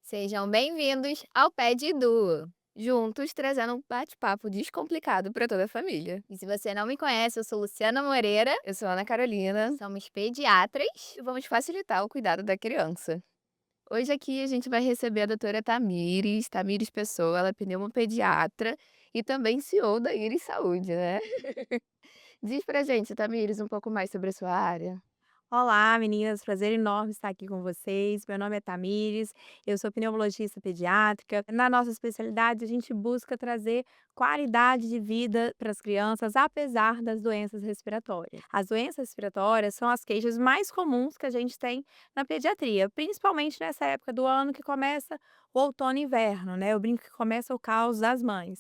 Sejam bem-vindos ao Pé de Duo. Juntos trazendo um bate-papo descomplicado para toda a família. E se você não me conhece, eu sou Luciana Moreira. Eu sou Ana Carolina. Somos pediatras e vamos facilitar o cuidado da criança. Hoje aqui a gente vai receber a doutora Tamires Pessoa, ela é pneumopediatra e também CEO da Iris Saúde, né? Diz pra gente, Tamires, um pouco mais sobre a sua área. Olá, meninas, prazer enorme estar aqui com vocês. Meu nome é Tamires, eu sou pneumologista pediátrica. Na nossa especialidade, a gente busca trazer qualidade de vida para as crianças, apesar das doenças respiratórias. As doenças respiratórias são as queixas mais comuns que a gente tem na pediatria, principalmente nessa época do ano que começa o outono e inverno, né? Eu brinco que começa o caos das mães.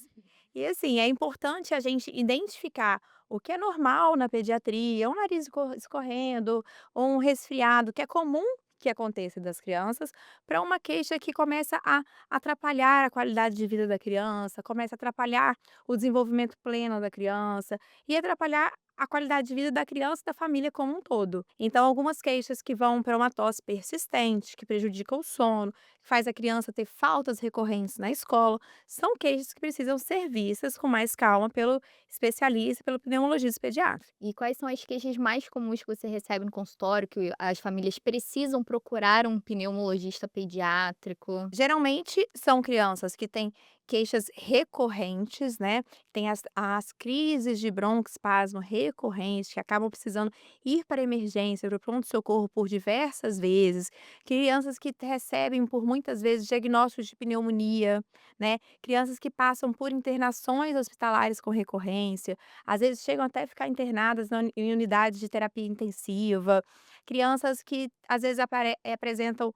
E assim, é importante a gente identificar o que é normal na pediatria, um nariz escorrendo, ou um resfriado, que é comum que aconteça das crianças, para uma queixa que começa a atrapalhar a qualidade de vida da criança, começa a atrapalhar o desenvolvimento pleno da criança e atrapalhar a qualidade de vida da criança e da família como um todo. Então, algumas queixas que vão para uma tosse persistente, que prejudica o sono, que faz a criança ter faltas recorrentes na escola, são queixas que precisam ser vistas com mais calma pelo especialista, pelo pneumologista pediatra. E quais são as queixas mais comuns que você recebe no consultório, que as famílias precisam procurar um pneumologista pediátrico? Geralmente são crianças que têm queixas recorrentes, né, tem as crises de broncoespasmo recorrentes, que acabam precisando ir para a emergência, para o pronto-socorro por diversas vezes, crianças que recebem por muitas vezes diagnósticos de pneumonia, né, crianças que passam por internações hospitalares com recorrência, às vezes chegam até a ficar internadas em unidades de terapia intensiva, crianças que às vezes apresentam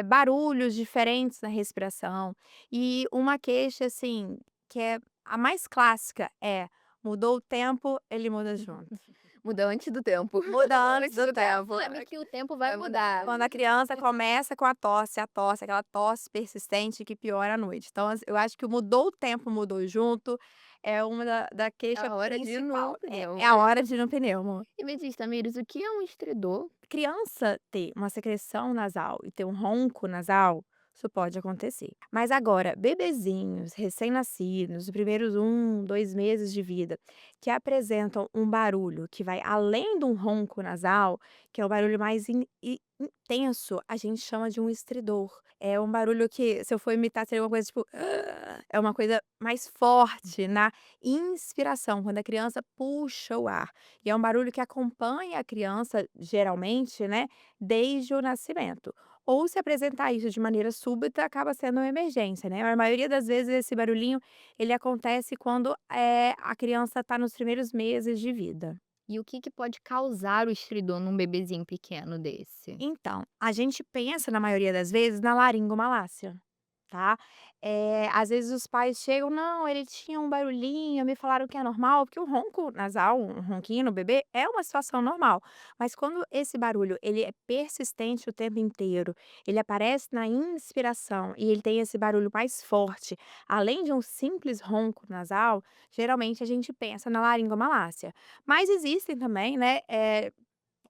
barulhos diferentes na respiração. E uma queixa, assim, que é a mais clássica é: mudou o tempo, ele muda junto. Muda antes do tempo. Muda antes Antes do do tempo. tempo. Sabe que o tempo vai Vai mudar. mudar. Quando a criança começa com a tosse, aquela tosse persistente que piora à noite. Então, eu acho que o mudou o tempo, mudou junto, é uma da É queixa a hora de ir principal. no É pneu. a hora de ir no pneumo. E me diz, Tamires, o que é um estridor? Criança ter uma secreção nasal e ter um ronco nasal, isso pode acontecer. Mas agora, bebezinhos recém-nascidos, os primeiros 2 meses de vida, que apresentam um barulho que vai além de um ronco nasal, que é o barulho mais intenso, a gente chama de um estridor. É um barulho que, se eu for imitar, seria uma coisa tipo, é uma coisa mais forte na inspiração, quando a criança puxa o ar. E é um barulho que acompanha a criança, geralmente, né, desde o nascimento. Ou se apresentar isso de maneira súbita, acaba sendo uma emergência, né. A maioria das vezes esse barulhinho, ele acontece quando, a criança está nos primeiros meses de vida. E o que pode causar o estridor num bebezinho pequeno desse? Então, a gente pensa na maioria das vezes na laringomalácia, tá. Às vezes os pais chegam: "Não, ele tinha um barulhinho, me falaram que é normal", porque o ronco nasal, um ronquinho no bebê é uma situação normal, mas quando esse barulho ele é persistente o tempo inteiro, ele aparece na inspiração e ele tem esse barulho mais forte, além de um simples ronco nasal, geralmente a gente pensa na laringomalácia. Mas existem também, né,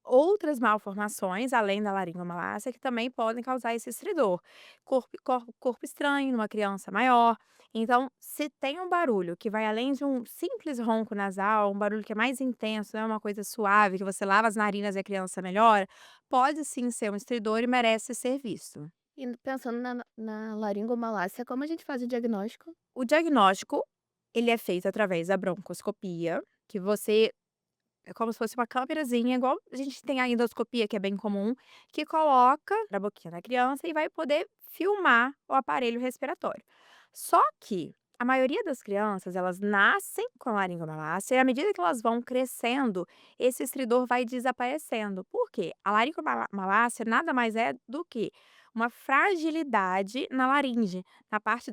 outras malformações, além da laringomalácia, que também podem causar esse estridor. Corpo estranho numa criança maior. Então, se tem um barulho que vai além de um simples ronco nasal, um barulho que é mais intenso, não é uma coisa suave, que você lava as narinas e a criança melhora, pode sim ser um estridor e merece ser visto. E pensando na laringomalácia, como a gente faz o diagnóstico? O diagnóstico, ele é feito através da broncoscopia, que você é como se fosse uma câmerazinha, igual a gente tem a endoscopia, que é bem comum, que coloca na boquinha da criança e vai poder filmar o aparelho respiratório. Só que a maioria das crianças, elas nascem com a laringomalácia e à medida que elas vão crescendo, esse estridor vai desaparecendo. Por quê? A laringomalácia nada mais é do que uma fragilidade na laringe,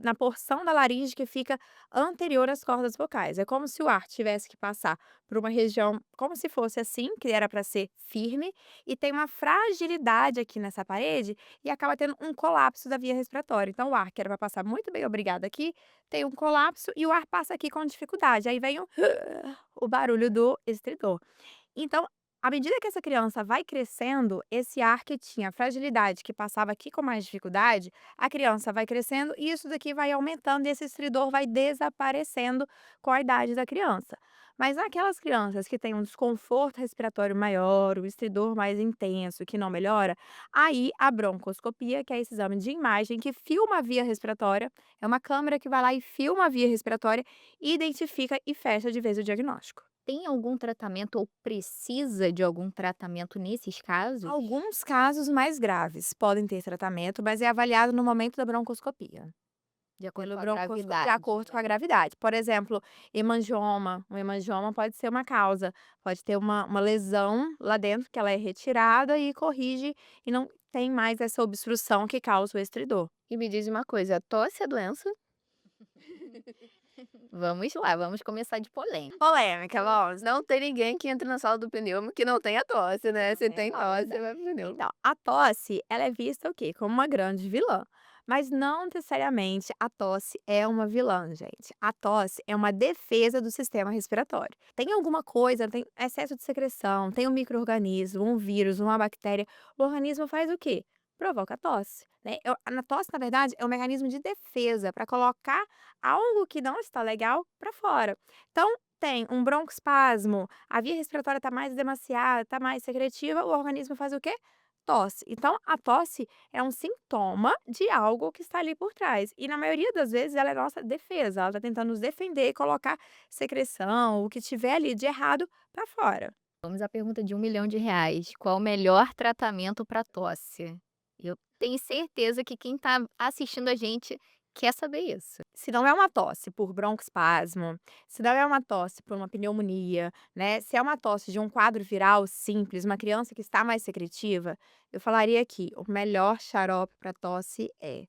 na porção da laringe que fica anterior às cordas vocais. É como se o ar tivesse que passar por uma região como se fosse assim, que era para ser firme, e tem uma fragilidade aqui nessa parede e acaba tendo um colapso da via respiratória. Então, o ar que era para passar muito bem, obrigada, aqui, tem um colapso e o ar passa aqui com dificuldade. Aí vem o, o barulho do estridor. Então, À medida que essa criança vai crescendo, esse ar que tinha fragilidade, que passava aqui com mais dificuldade, a criança vai crescendo e isso daqui vai aumentando e esse estridor vai desaparecendo com a idade da criança. Mas naquelas crianças que têm um desconforto respiratório maior, o estridor mais intenso, que não melhora, aí a broncoscopia, que é esse exame de imagem que filma a via respiratória, é uma câmera que vai lá e filma a via respiratória, identifica e fecha de vez o diagnóstico. Tem algum tratamento ou precisa de algum tratamento nesses casos? Alguns casos mais graves podem ter tratamento, mas é avaliado no momento da broncoscopia, De acordo pelo com a broncosco de gravidade, acordo com né? a gravidade. Por exemplo, hemangioma, um hemangioma pode ser uma causa, pode ter uma lesão lá dentro que ela é retirada e corrige e não tem mais essa obstrução que causa o estridor. E me diz uma coisa, tosse é doença? Vamos lá, vamos começar de polêmica. Polêmica, vamos. Não tem ninguém que entre na sala do pneumo que não tenha tosse, né? Se tem tosse, Tosse. vai pro pneumo. Então, a tosse, ela é vista o quê? Como uma grande vilã. Mas não necessariamente a tosse é uma vilã, gente. A tosse é uma defesa do sistema respiratório. Tem alguma coisa, tem excesso de secreção, tem um micro-organismo, um vírus, uma bactéria. O organismo faz o quê? Provoca tosse. Né? Na tosse, na verdade, é um mecanismo de defesa para colocar algo que não está legal para fora. Então, tem um broncoespasmo, a via respiratória está mais demasiada, está mais secretiva, o organismo faz o quê? Tosse. Então, a tosse é um sintoma de algo que está ali por trás. E na maioria das vezes ela é nossa defesa, ela está tentando nos defender e colocar secreção, o que tiver ali de errado para fora. Vamos à pergunta de R$ 1 milhão. Qual o melhor tratamento para tosse? Eu tenho certeza que quem está assistindo a gente quer saber isso. Se não é uma tosse por broncoespasmo, se não é uma tosse por uma pneumonia, né? Se é uma tosse de um quadro viral simples, uma criança que está mais secretiva, eu falaria que o melhor xarope para tosse é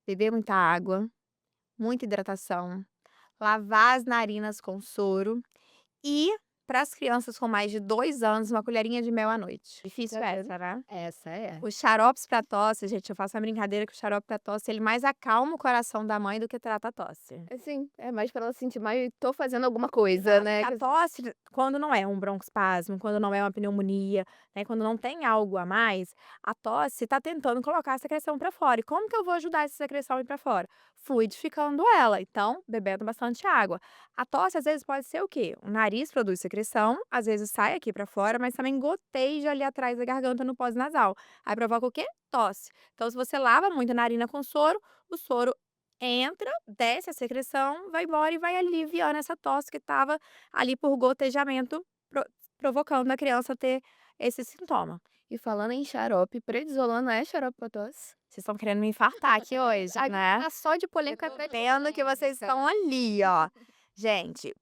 beber muita água, muita hidratação, lavar as narinas com soro e, para as crianças com mais de 2 anos, uma colherinha de mel à noite. Difícil essa, né? Essa é. Os xaropes para tosse, gente, eu faço a brincadeira que o xarope para tosse, ele mais acalma o coração da mãe do que trata a tosse. Assim, é mais para ela sentir mais tô fazendo alguma coisa, Exato, né? porque a tosse, quando não é um broncoespasmo, quando não é uma pneumonia, né, quando não tem algo a mais, a tosse está tentando colocar a secreção para fora. E como que eu vou ajudar essa secreção a ir para fora? Fluidificando ela, então bebendo bastante água. A tosse às vezes pode ser o quê? O nariz produz secreção, às vezes sai aqui para fora, mas também goteja ali atrás da garganta no pós-nasal. Aí provoca o quê? Tosse. Então se você lava muito a narina com soro, o soro entra, desce a secreção, vai embora e vai aliviando essa tosse que estava ali por gotejamento, provocando a criança ter esse sintoma. E falando em xarope, prednisolona é xarope pra tosse? Vocês estão querendo me infartar aqui hoje, A né? tá só de polêmica Eu tô atrás de vendo que vocês polêmica. estão ali, ó. Gente,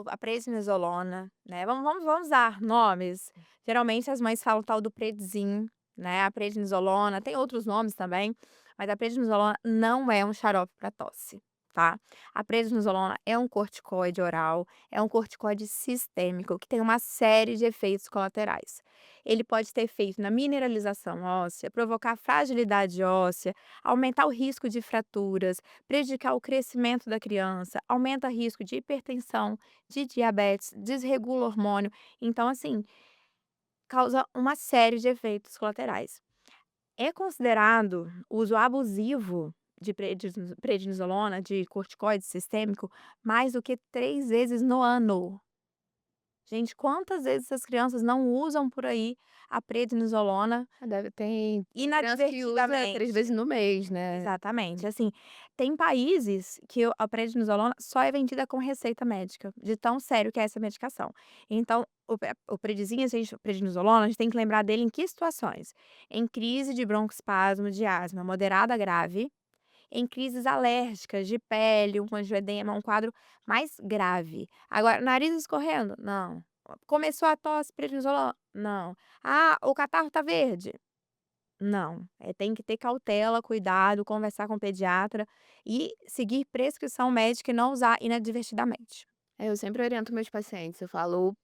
a prednisolona, né, vamos dar nomes. Geralmente as mães falam tal do Predzin, né, a prednisolona, tem outros nomes também, mas a prednisolona não é um xarope para tosse, tá. A prednisolona é um corticoide oral, é um corticoide sistêmico que tem uma série de efeitos colaterais. Ele pode ter efeito na mineralização óssea, provocar fragilidade óssea, aumentar o risco de fraturas, prejudicar o crescimento da criança, aumenta o risco de hipertensão, de diabetes, desregula o hormônio. Então, assim, causa uma série de efeitos colaterais. É considerado uso abusivo de prednisolona, de corticoide sistêmico, mais do que 3 vezes no ano. Gente, quantas vezes essas crianças não usam por aí a prednisolona Tem criança que usa 3 inadvertidamente? vezes no mês, né. Exatamente. Assim, tem países que a prednisolona só é vendida com receita médica, de tão sério que é essa medicação. Então, o Predizin, o prednisolona, a gente tem que lembrar dele em que situações? Em crise de broncoespasmo, de asma moderada a grave, em crises alérgicas de pele, um angioedema, um quadro mais grave. Agora, nariz escorrendo? Não. Começou a tosse, prednisolona? Não. Ah, o catarro tá verde? Não, tem que ter cautela, cuidado, conversar com o pediatra e seguir prescrição médica e não usar inadvertidamente. Eu sempre oriento meus pacientes, eu falo: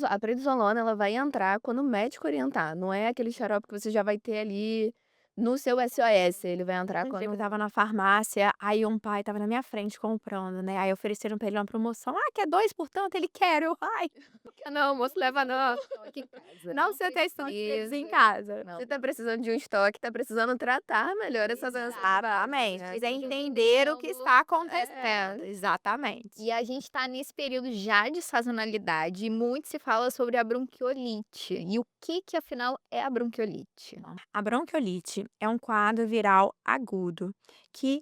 a prednisolona ela vai entrar quando o médico orientar, não é aquele xarope que você já vai ter ali No seu SOS, ele vai entrar Um dia que eu quando estava na farmácia, aí um pai estava na minha frente comprando, né, aí ofereceram pra ele uma promoção: "Ah, quer 2 por tanto?" Ele: "Quero." Eu: "Ai, "Quer não, moço, leva não, estoque em casa, não não sei ter estoque deles em precisa". casa." Não, você tá precisando de um estoque, tá precisando tratar melhor essa doença básica, Exatamente, né, precisa que entender o que está é. acontecendo. Exatamente. E a gente tá nesse período já de sazonalidade e muito se fala sobre a bronquiolite. E o que afinal é a bronquiolite? A bronquiolite é um quadro viral agudo que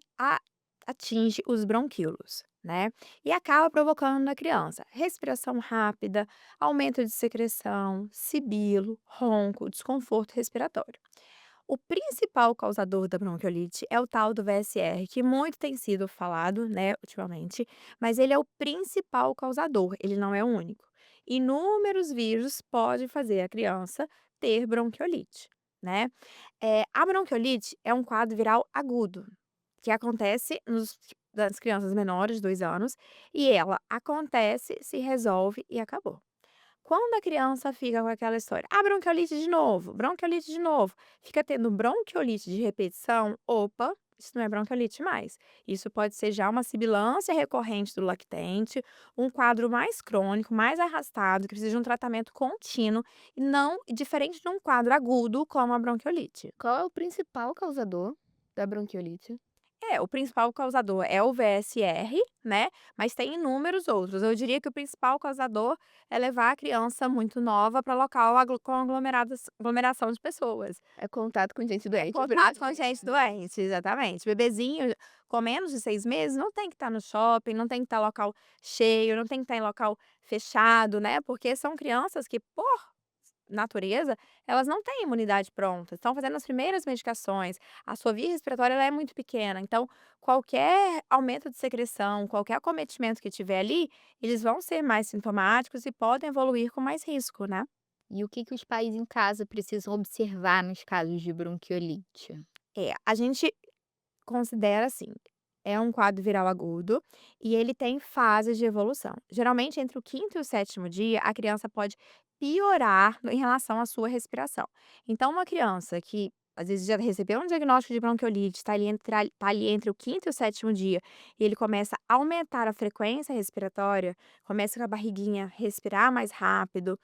atinge os bronquíolos, né? E acaba provocando na criança respiração rápida, aumento de secreção, sibilo, ronco, desconforto respiratório. O principal causador da bronquiolite é o tal do VSR, que muito tem sido falado, né, ultimamente, mas ele é o principal causador, ele não é o único. Inúmeros vírus podem fazer a criança ter bronquiolite, né? A bronquiolite é um quadro viral agudo, que acontece nas crianças menores de 2 anos, e ela acontece, se resolve e acabou. Quando a criança fica com aquela história: "Ah, bronquiolite de novo", fica tendo bronquiolite de repetição, opa, isso não é bronquiolite mais. Isso pode ser já uma sibilância recorrente do lactente, um quadro mais crônico, mais arrastado, que precisa de um tratamento contínuo e não diferente de um quadro agudo como a bronquiolite. Qual é o principal causador da bronquiolite? O principal causador é o VSR, né, mas tem inúmeros outros. Eu diria que o principal causador é levar a criança muito nova para local com aglomeração de pessoas. É contato com gente doente, Contato com gente doente, exatamente. Bebezinho com menos de 6 meses não tem que estar no shopping, não tem que estar em local cheio, não tem que estar em local fechado, né, porque são crianças que, por natureza, elas não têm imunidade pronta, estão fazendo as primeiras medicações, a sua via respiratória ela é muito pequena, então qualquer aumento de secreção, qualquer acometimento que tiver ali, eles vão ser mais sintomáticos e podem evoluir com mais risco, né. E o que os pais em casa precisam observar nos casos de bronquiolite? A gente considera assim, é um quadro viral agudo e ele tem fases de evolução. Geralmente, entre o quinto e o sétimo dia, a criança pode piorar em relação à sua respiração. Então, uma criança que às vezes já recebeu um diagnóstico de bronquiolite, tá ali entre o quinto e o sétimo dia, e ele começa a aumentar a frequência respiratória, começa com a barriguinha respirar mais rápido,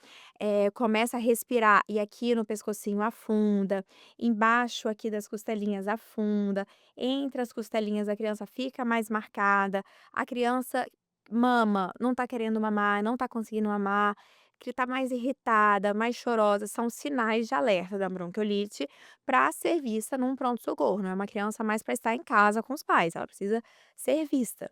começa a respirar e aqui no pescocinho afunda, embaixo aqui das costelinhas afunda, entre as costelinhas a criança fica mais marcada, a criança mama, não tá querendo mamar, não tá conseguindo mamar, que tá mais irritada, mais chorosa, são sinais de alerta da bronquiolite para ser vista num pronto-socorro, não é uma criança mais para estar em casa com os pais, ela precisa ser vista.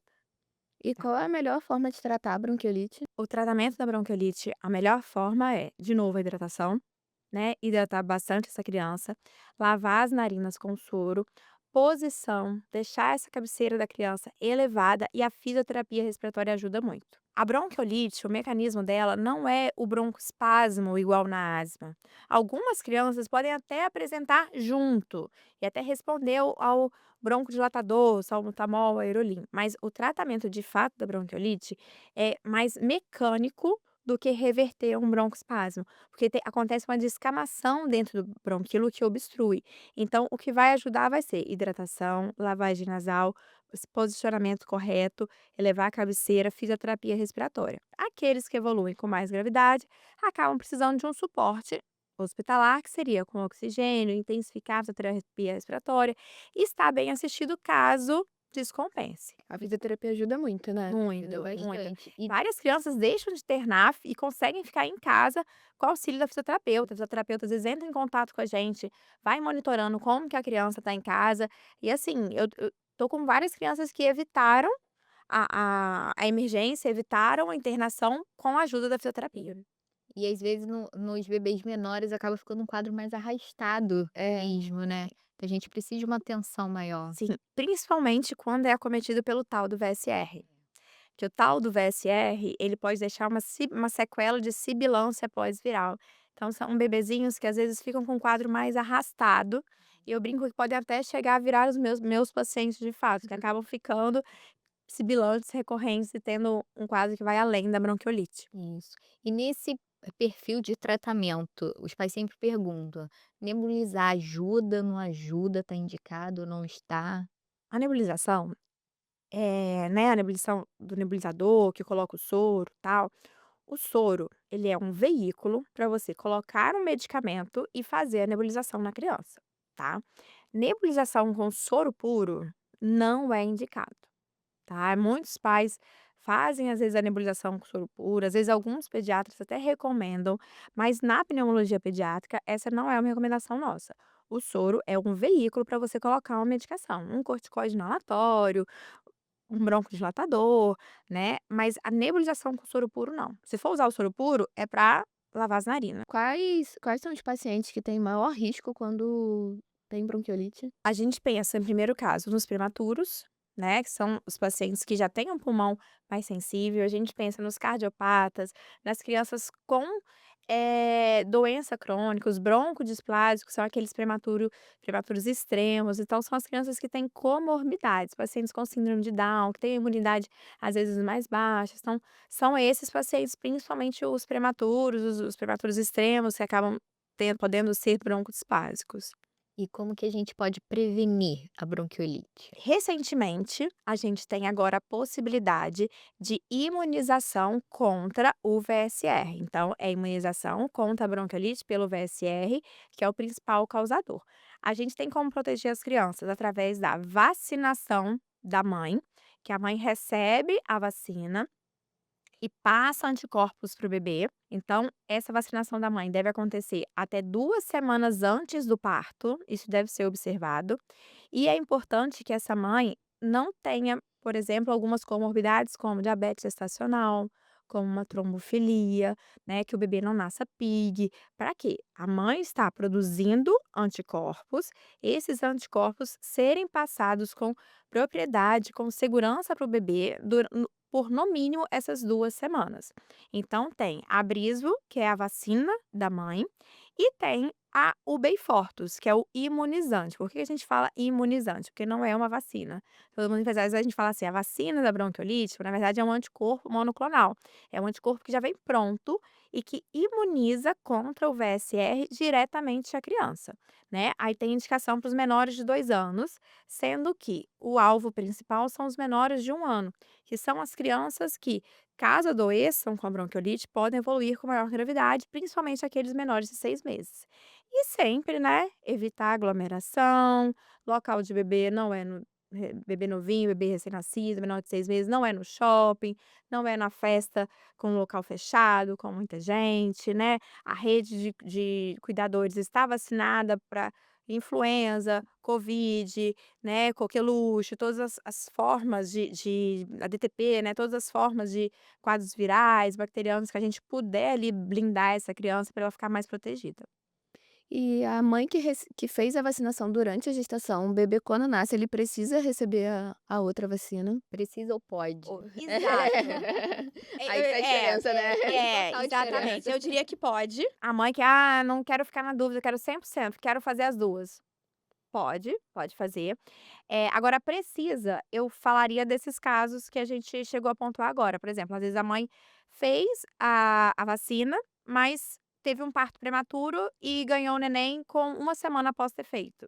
E qual é a melhor forma de tratar a bronquiolite? O tratamento da bronquiolite, a melhor forma é, de novo, a hidratação, né, hidratar bastante essa criança, lavar as narinas com soro, posição, deixar essa cabeceira da criança elevada e a fisioterapia respiratória ajuda muito. A bronquiolite, o mecanismo dela não é o broncoespasmo igual na asma. Algumas crianças podem até apresentar junto e até responder ao broncodilatador, salbutamol, aerolim, mas o tratamento de fato da bronquiolite é mais mecânico do que reverter um broncoespasmo, porque acontece uma descamação dentro do bronquíolo que obstrui. Então, o que vai ajudar vai ser hidratação, lavagem nasal, esse posicionamento correto, elevar a cabeceira, fisioterapia respiratória. Aqueles que evoluem com mais gravidade acabam precisando de um suporte hospitalar, que seria com oxigênio, intensificar a fisioterapia respiratória e estar bem assistido caso descompense. A fisioterapia ajuda muito, né? Ajuda Muito, muito. bastante. E Várias crianças deixam de ter NAF e conseguem ficar em casa com o auxílio da fisioterapeuta. A fisioterapeuta às vezes entra em contato com a gente, vai monitorando como que a criança está em casa. E assim, eu tô com várias crianças que evitaram a emergência, evitaram a internação com a ajuda da fisioterapia. e às vezes nos bebês menores acaba ficando um quadro mais arrastado mesmo, né? Então a gente precisa de uma atenção maior. Sim, principalmente quando é acometido pelo tal do VSR. Que o tal do VSR, ele pode deixar uma sequela de sibilância pós-viral. Então são bebezinhos que às vezes ficam com um quadro mais arrastado, e eu brinco que podem até chegar a virar os meus pacientes de fato, que acabam ficando sibilantes recorrentes e tendo um quadro que vai além da bronquiolite. Isso. E nesse perfil de tratamento. Os pais sempre perguntam: "Nebulizar ajuda, não ajuda, tá indicado ou não está?". A nebulização, né, a nebulização do nebulizador que coloca o soro, tal, o soro, ele é um veículo para você colocar um medicamento e fazer a nebulização na criança, tá. Nebulização com soro puro não é indicado. Tá, muitos pais fazem, às vezes, a nebulização com soro puro, às vezes alguns pediatras até recomendam, mas na pneumologia pediátrica essa não é uma recomendação nossa. O soro é um veículo para você colocar uma medicação, um corticoide inalatório, um broncodilatador, né, mas a nebulização com soro puro não. Se for usar o soro puro, é para lavar as narinas. Quais são os pacientes que têm maior risco quando tem bronquiolite? A gente pensa, em primeiro caso, nos prematuros, né, que são os pacientes que já têm um pulmão mais sensível, a gente pensa nos cardiopatas, nas crianças com, doença crônica, os broncodisplásicos, são aqueles prematuros extremos, então são as crianças que têm comorbidades, pacientes com síndrome de Down, que têm a imunidade, às vezes, mais baixa, então são esses pacientes, principalmente os prematuros, os prematuros extremos, que acabam podendo ser broncodispásicos. E como que a gente pode prevenir a bronquiolite? Recentemente, a gente tem agora a possibilidade de imunização contra o VSR. Então, é imunização contra a bronquiolite pelo VSR, que é o principal causador. A gente tem como proteger as crianças através da vacinação da mãe, que a mãe recebe a vacina e passa anticorpos para o bebê. Então, essa vacinação da mãe deve acontecer até 2 semanas antes do parto, isso deve ser observado. E é importante que essa mãe não tenha, por exemplo, algumas comorbidades como diabetes gestacional, como uma trombofilia, né, que o bebê não nasça PIG. Para quê? A mãe está produzindo anticorpos, esses anticorpos serem passados com propriedade, com segurança para o bebê por no mínimo essas 2 semanas. Então tem a Brisvo, que é a vacina da mãe, e tem o Beyfortus, que é o imunizante. Por que a gente fala imunizante? Porque não é uma vacina. Todo mundo às vezes a gente fala assim: "A vacina da bronquiolite", na verdade é um anticorpo monoclonal. É um anticorpo que já vem pronto e que imuniza contra o VSR diretamente a criança, né. Aí tem indicação para os menores de 2 anos, sendo que o alvo principal são os menores de 1 ano, que são as crianças que, caso adoeçam com a bronquiolite, podem evoluir com maior gravidade, principalmente aqueles menores de 6 meses. E sempre, né, evitar aglomeração, local de bebê não é no bebê novinho, bebê recém-nascido, menor de 6 meses, não é no shopping, não é na festa com local fechado, com muita gente, né. A rede de cuidadores está vacinada para influenza, covid, né, coqueluche, todas as formas de a DTP, né, todas as formas de quadros virais, bacterianos que a gente puder ali blindar essa criança para ela ficar mais protegida. E a mãe que fez a vacinação durante a gestação, o bebê quando nasce, ele precisa receber a outra vacina? Precisa ou pode? Exato. Aí que tá a diferença, né? Total Exatamente. diferença. Eu diria que pode. A mãe que: não quero ficar na dúvida, quero 100%, quero fazer as 2. Pode fazer. Agora precisa, eu falaria desses casos que a gente chegou a pontuar agora, por exemplo, às vezes a mãe fez a vacina, mas teve um parto prematuro e ganhou o neném com 1 semana após ter feito.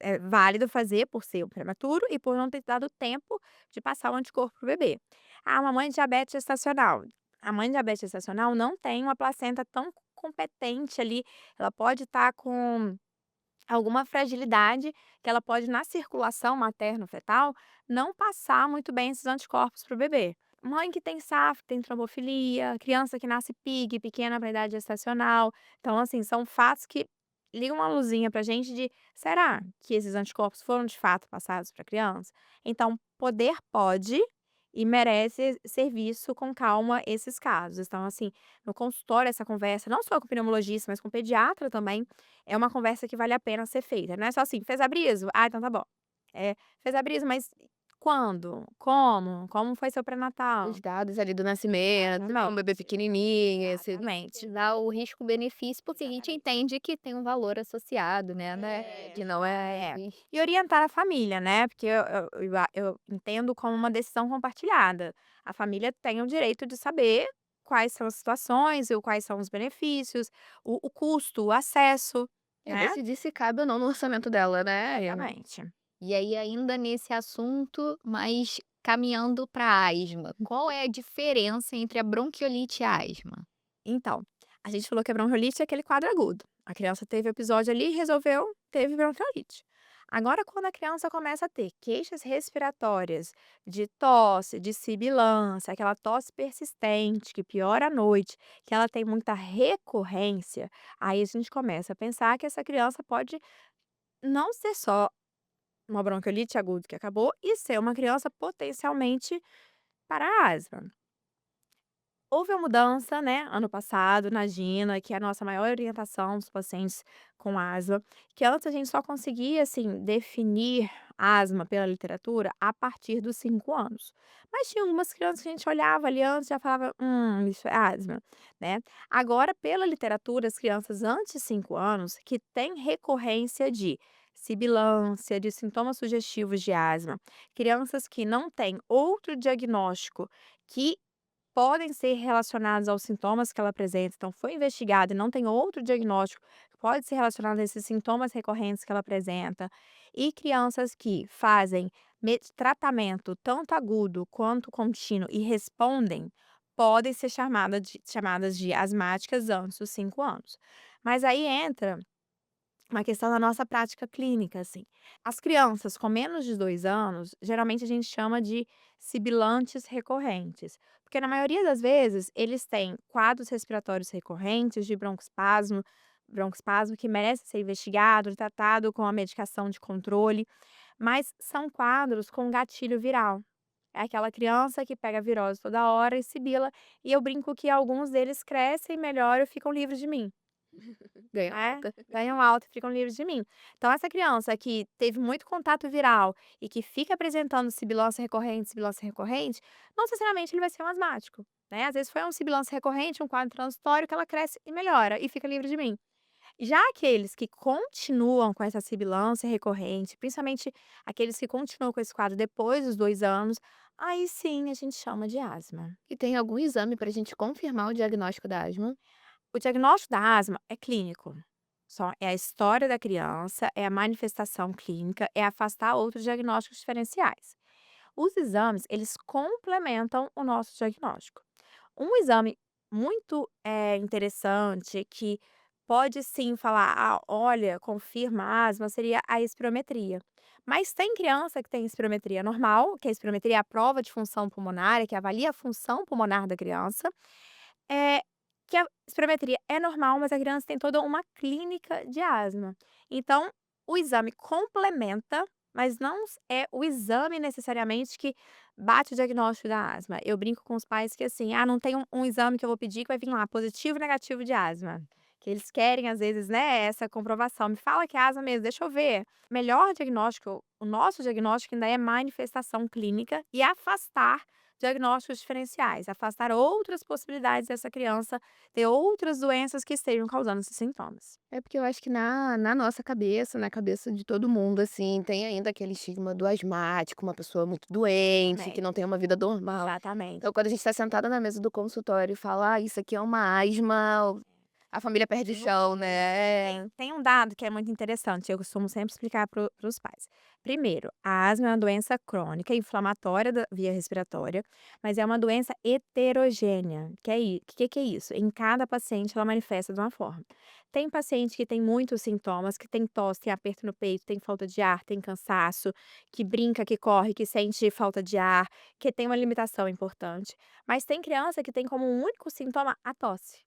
É válido fazer por ser um prematuro e por não ter dado tempo de passar o anticorpo para o bebê. Uma mãe de diabetes gestacional. A mãe de diabetes gestacional não tem uma placenta tão competente ali, ela pode estar com alguma fragilidade que ela pode, na circulação materno-fetal, não passar muito bem esses anticorpos para o bebê. Mãe que tem SAF, tem trombofilia, criança que nasce PIG, pequena para a idade gestacional. Então, assim, são fatos que ligam uma luzinha para a gente de: será que esses anticorpos foram de fato passados para a criança? Então, poder pode e merece ser visto com calma esses casos. Então, assim, no consultório, essa conversa, não só com o pneumologista, mas com o pediatra também, é uma conversa que vale a pena ser feita, não é só assim: "Fez a briso? Ah, então tá bom". "Fez a briso, mas quando? Como? Como foi seu Os pré-natal?". dados ali do nascimento, se for um Exatamente, bebê pequenininho, se exatamente. dá o risco-benefício, porque a gente Exatamente. entende que tem um valor associado, né, É, que não é é. E orientar a família, né, porque eu entendo como uma decisão compartilhada. A família tem o direito de saber quais são as situações e quais são os benefícios, o custo, o acesso, É né. decidir se cabe ou não no orçamento dela, né. Exatamente. E aí ainda nesse assunto, mas caminhando para asma, qual é a diferença entre a bronquiolite e a asma? Então, a gente falou que a bronquiolite é aquele quadro agudo. A criança teve o episódio ali, resolveu, teve bronquiolite. Agora, quando a criança começa a ter queixas respiratórias, de tosse, de sibilância, aquela tosse persistente que piora à noite, que ela tem muita recorrência, aí a gente começa a pensar que essa criança pode não ser só uma bronquiolite aguda que acabou e ser uma criança potencialmente para asma. Houve uma mudança, né, ano passado na GINA, que é a nossa maior orientação dos pacientes com asma, que antes a gente só conseguia, assim, definir asma pela literatura a partir dos 5 anos. Mas tinha algumas crianças que a gente olhava ali antes e já falava: isso é asma", né. Agora, pela literatura, as crianças antes de 5 anos que têm recorrência de sibilância, de sintomas sugestivos de asma, crianças que não têm outro diagnóstico que podem ser relacionados aos sintomas que ela apresenta, então foi investigado e não tem outro diagnóstico que pode ser relacionado a esses sintomas recorrentes que ela apresenta, e crianças que fazem tratamento tanto agudo quanto contínuo e respondem, podem ser chamadas de asmáticas antes dos 5 anos. Mas aí entra uma questão da nossa prática clínica, assim. As crianças com menos de 2 anos, geralmente a gente chama de sibilantes recorrentes, porque na maioria das vezes eles têm quadros respiratórios recorrentes de broncoespasmo que merece ser investigado e tratado com a medicação de controle, mas são quadros com gatilho viral. É aquela criança que pega virose toda hora e sibila, e eu brinco que alguns deles crescem melhor e ficam livres de mim. Ganha É, alta. ganham alta e ficam livres de mim. Então essa criança que teve muito contato viral e que fica apresentando sibilância recorrente, não necessariamente ele vai ser um asmático, né, às vezes foi um sibilância recorrente, um quadro transitório que ela cresce e melhora e fica livre de mim. Já aqueles que continuam com essa sibilância recorrente, principalmente aqueles que continuam com esse quadro depois dos 2 anos, aí sim a gente chama de asma. E tem algum exame pra gente confirmar o diagnóstico da asma? O diagnóstico da asma é clínico. Só é a história da criança, é a manifestação clínica, é afastar outros diagnósticos diferenciais. Os exames, eles complementam o nosso diagnóstico. Um exame muito interessante que pode sim falar, ah, olha, confirma asma, seria a espirometria. Mas tem criança que tem espirometria normal, que a espirometria é a prova de função pulmonar, que avalia a função pulmonar da criança, é, que a espirometria é normal, mas a criança tem toda uma clínica de asma. Então, o exame complementa, mas não é o exame necessariamente que bate o diagnóstico da asma. Eu brinco com os pais que assim, ah, não tem um exame que eu vou pedir que vai vir lá, positivo e negativo de asma. Que eles querem, às vezes, né, essa comprovação. Me fala que é asma mesmo, deixa eu ver. Melhor diagnóstico, o nosso diagnóstico ainda é manifestação clínica e afastar diagnósticos diferenciais, afastar outras possibilidades dessa criança ter outras doenças que estejam causando esses sintomas. É porque eu acho que na nossa cabeça, na cabeça de todo mundo, assim, tem ainda aquele estigma do asmático, uma pessoa muito doente, que Exatamente. não tem uma vida normal. Exatamente. Então, quando a gente tá sentada na mesa do consultório e fala: "Ah, isso aqui é uma asma", a família perde o Tem um chão, né. tem um dado que é muito interessante, eu costumo sempre explicar para os pais. Primeiro, a asma é uma doença crônica inflamatória da via respiratória, mas é uma doença heterogênea, que é isso? Em cada paciente ela manifesta de uma forma. Tem paciente que tem muitos sintomas, que tem tosse, tem aperto no peito, tem falta de ar, tem cansaço, que brinca, que corre, que sente falta de ar, que tem uma limitação importante. Mas tem criança que tem como um único sintoma a tosse.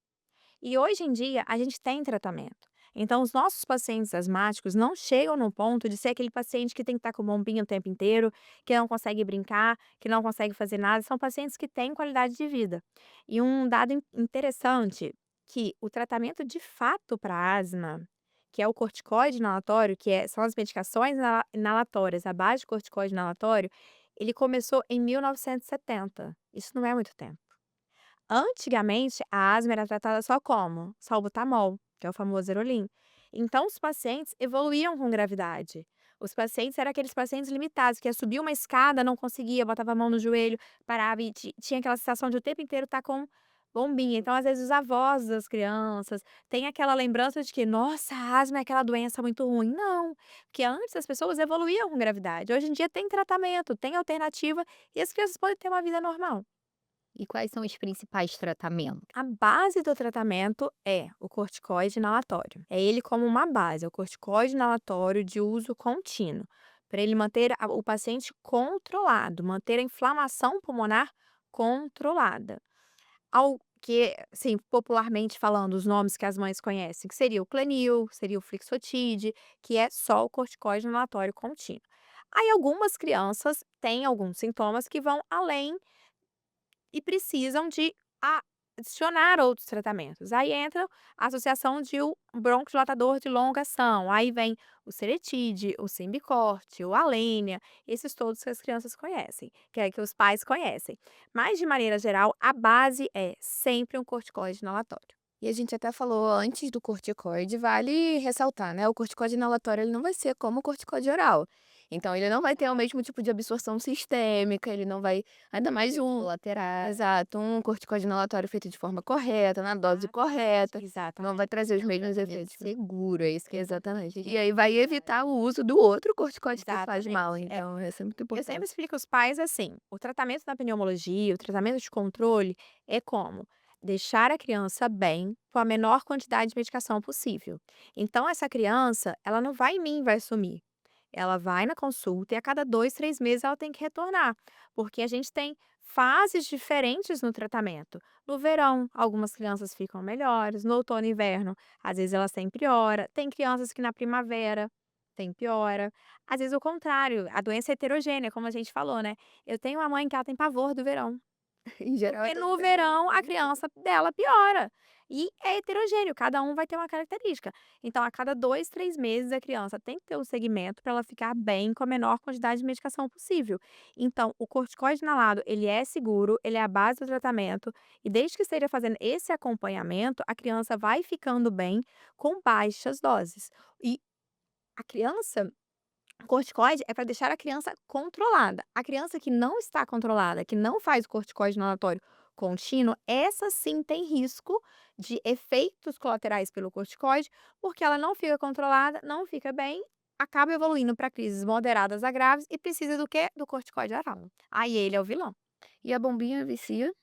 E hoje em dia a gente tem tratamento. Então os nossos pacientes asmáticos não chegam no ponto de ser aquele paciente que tem que estar com bombinha o tempo inteiro, que não consegue brincar, que não consegue fazer nada, são pacientes que têm qualidade de vida. E um dado interessante, que o tratamento de fato para asma, que é o corticoide inalatório, são as medicações inalatórias à base de corticoide inalatório, ele começou em 1970. Isso não é muito tempo. Antigamente, a asma era tratada só como? Salbutamol, que é o famoso Zerolim. Então, os pacientes evoluíam com gravidade. Os pacientes eram aqueles pacientes limitados, que ia subir uma escada, não conseguia, botava a mão no joelho, parava e tinha aquela sensação de o tempo inteiro estar com Bombinha. Então, às vezes, os avós das crianças têm aquela lembrança de que: "Nossa, a asma é aquela doença muito ruim". Não, porque antes as pessoas evoluíam com gravidade. Hoje em dia tem tratamento, tem alternativa e as crianças podem ter uma vida normal. E quais são os principais tratamentos? A base do tratamento é o corticoide inalatório. É ele como uma base, é o corticoide inalatório de uso contínuo, para ele manter o paciente controlado, manter a inflamação pulmonar controlada. Ao que, assim, popularmente falando, os nomes que as mães conhecem, que seria o Clenil, seria o Flixotide, que é só o corticoide inalatório contínuo. Aí algumas crianças têm alguns sintomas que vão além e precisam de adicionar outros tratamentos. Aí entra a associação de um broncodilatador de longa ação, aí vem o Seretide, o Symbicort, o Alenia, esses todos que as crianças conhecem, que é que os pais conhecem. Mas de maneira geral, a base é sempre um corticoide inalatório. E a gente até falou antes do corticoide, vale ressaltar, né, o corticoide inalatório ele não vai ser como o corticoide oral. Então ele não vai ter o mesmo tipo de absorção sistêmica, ele não vai ainda mais um Colaterais. exato, um corticoide inalatório feito de forma correta, na dose correta, não Exatamente. vai trazer os mesmos Tratamento efeitos. seguro, é isso que Exatamente. E gente aí vai evitar o uso do outro corticoide que faz exatamente. mal, É. então isso é muito Eu sempre importante. explico aos pais assim: o tratamento da pneumologia, o tratamento de controle é como deixar a criança bem com a menor quantidade de medicação possível. Então, essa criança, ela não vai em mim, e vai sumir. Ela vai na consulta e a cada 2, 3 meses ela tem que retornar, porque a gente tem fases diferentes no tratamento. No verão, algumas crianças ficam melhores, no outono e inverno, às vezes elas têm piora. Tem crianças que na primavera tem piora. Às vezes o contrário, a doença é heterogênea, como a gente falou, né. Eu tenho uma mãe que ela tem pavor do verão, Em geral é porque tudo no bem. verão a criança dela piora. E é heterogêneo, cada um vai ter uma característica. Então a cada 2, 3 meses a criança tem que ter um segmento para ela ficar bem com a menor quantidade de medicação possível. Então o corticoide inalado, ele é seguro, ele é a base do tratamento e desde que esteja fazendo esse acompanhamento, a criança vai ficando bem com baixas doses. E a criança o corticoide é para deixar a criança controlada. A criança que não está controlada, que não faz o corticoide inalatório contínuo, essa sim tem risco de efeitos colaterais pelo corticoide, porque ela não fica controlada, não fica bem, acaba evoluindo para crises moderadas a graves e precisa do quê? Do corticoide oral. Aí ele é o vilão. E a bombinha vicia?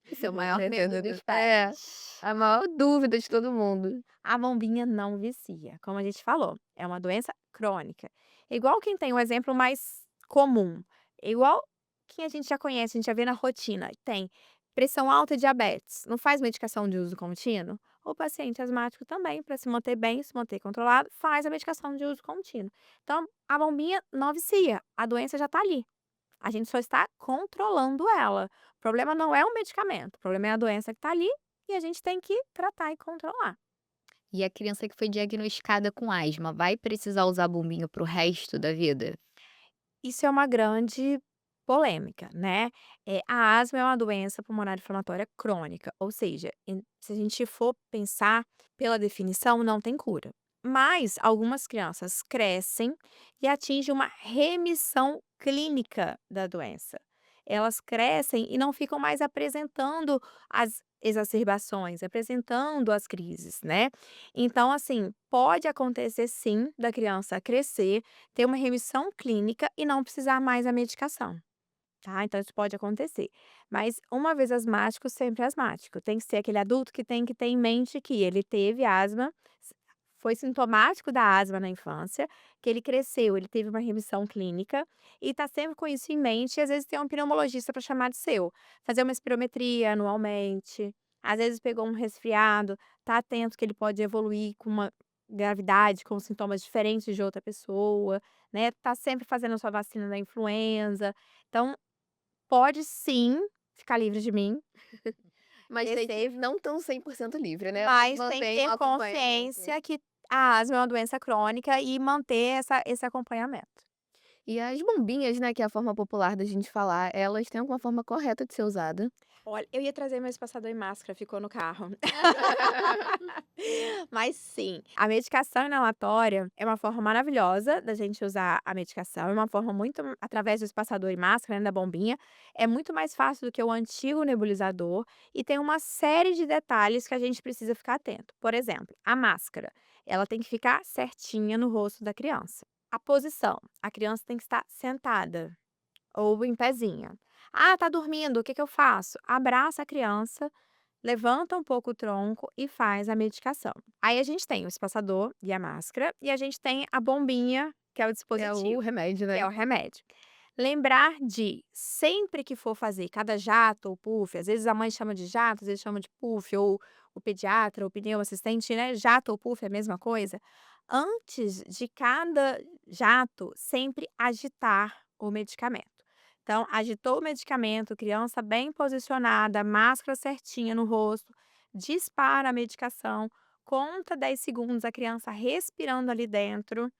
Esse é o maior medo dos É, pais. a maior dúvida de todo mundo. A bombinha não vicia, como a gente falou, é uma doença crônica. Igual quem tem o exemplo mais comum, igual quem a gente já conhece, a gente já vê na rotina, tem pressão alta e diabetes, não faz medicação de uso contínuo? O paciente asmático também, para se manter bem, se manter controlado, faz a medicação de uso contínuo. Então, a bombinha não vicia, a doença já está ali. A gente só está controlando ela. O problema não é o medicamento, o problema é a doença que está ali e a gente tem que tratar e controlar. E a criança que foi diagnosticada com asma vai precisar usar bombinha para o resto da vida? Isso é uma grande polêmica, né. A asma é uma doença pulmonar inflamatória crônica, ou seja, se a gente for pensar pela definição, não tem cura. Mas algumas crianças crescem e atingem uma remissão clínica da doença. Elas crescem e não ficam mais apresentando as exacerbações, apresentando as crises, né. Então, assim, pode acontecer sim da criança crescer, ter uma remissão clínica e não precisar mais da medicação, tá. Então isso pode acontecer. Mas uma vez asmático, sempre asmático. Tem que ser aquele adulto que tem que ter em mente que ele teve asma, foi sintomático da asma na infância, que ele cresceu, ele teve uma remissão clínica e está sempre com isso em mente e às vezes tem um pneumologista para chamar de seu. Fazer uma espirometria anualmente, às vezes pegou um resfriado, tá atento que ele pode evoluir com uma gravidade, com sintomas diferentes de outra pessoa, né, tá sempre fazendo a sua vacina da influenza. Então, pode sim ficar livre de mim, Mas tem que receio, não tão 100% livre, né, mas mas tem que mantém o ter acompanhamento. consciência que a asma é uma doença crônica e manter esse acompanhamento. E as bombinhas, né, que é a forma popular da gente falar, elas têm alguma forma correta de ser usada? Olha, eu ia trazer meu espaçador e máscara, ficou no carro. Mas sim, a medicação inalatória é uma forma maravilhosa da gente usar a medicação, é uma forma muito através do espaçador e máscara, né, da bombinha, é muito mais fácil do que o antigo nebulizador e tem uma série de detalhes que a gente precisa ficar atento. Por exemplo, a máscara, ela tem que ficar certinha no rosto da criança. A posição, a criança tem que estar sentada ou em pezinha. Ah, tá dormindo, o que que eu faço? Abraça a criança, levanta um pouco o tronco e faz a medicação. Aí a gente tem o espaçador e a máscara, e a gente tem a bombinha, que é o É o dispositivo, remédio, que é né? o remédio. Lembrar de, sempre que for fazer cada jato ou puff, às vezes a mãe chama de jato, às vezes chama de puff, ou o pediatra, o pneu assistente, né? Jato ou puff é a mesma coisa. Antes de cada jato, sempre agitar o medicamento. Então, agitou o medicamento, criança bem posicionada, máscara certinha no rosto, dispara a medicação, conta 10 segundos a criança respirando ali dentro,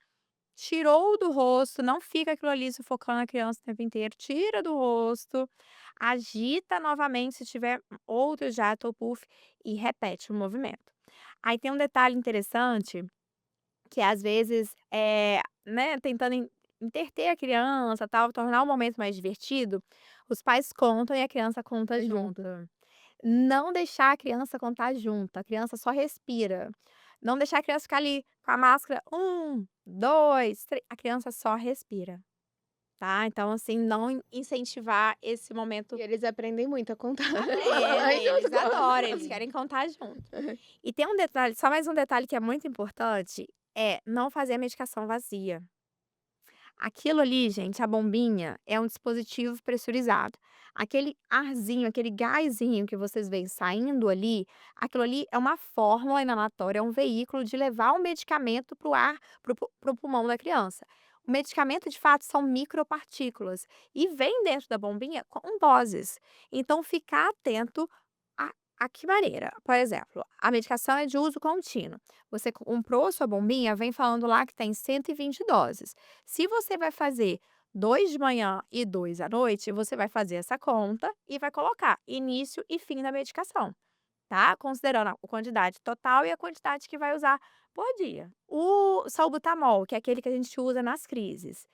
tirou do rosto, não fica aquilo ali sufocando a criança o tempo inteiro, tira do rosto, agita novamente se tiver outro jato ou puff e repete o movimento. Aí tem um detalhe interessante que às vezes, né, tentando entreter a criança, tal, tornar o momento mais divertido, os pais contam e a criança conta Tá junto. junto. Não deixar a criança contar junto, a criança só respira. Não deixar a criança ficar ali com a máscara, 2, 3, a criança só respira, tá. Então, assim, não incentivar esse E momento. eles aprendem muito a contar. Aprendem, eles Junto adoram, eles com querem contar junto. E tem um detalhe, só mais um detalhe que é muito importante, é não fazer a medicação vazia. Aquilo ali, gente, a bombinha, é um dispositivo pressurizado. Aquele arzinho, aquele gásinho que vocês veem saindo ali, aquilo ali é uma fórmula inalatória, é um veículo de levar o medicamento para o ar, para o pulmão da criança. O medicamento, de fato, são micropartículas e vem dentro da bombinha com doses. Então, ficar atento a, a que maneira. Por exemplo, a medicação é de uso contínuo. Você comprou sua bombinha, vem falando lá que tem 120 doses. Se você vai fazer 2 de manhã e 2 à noite, você vai fazer essa conta e vai colocar início e fim da medicação, tá? Considerando a quantidade total e a quantidade que vai usar por dia. O salbutamol, que é aquele que a gente usa nas crises,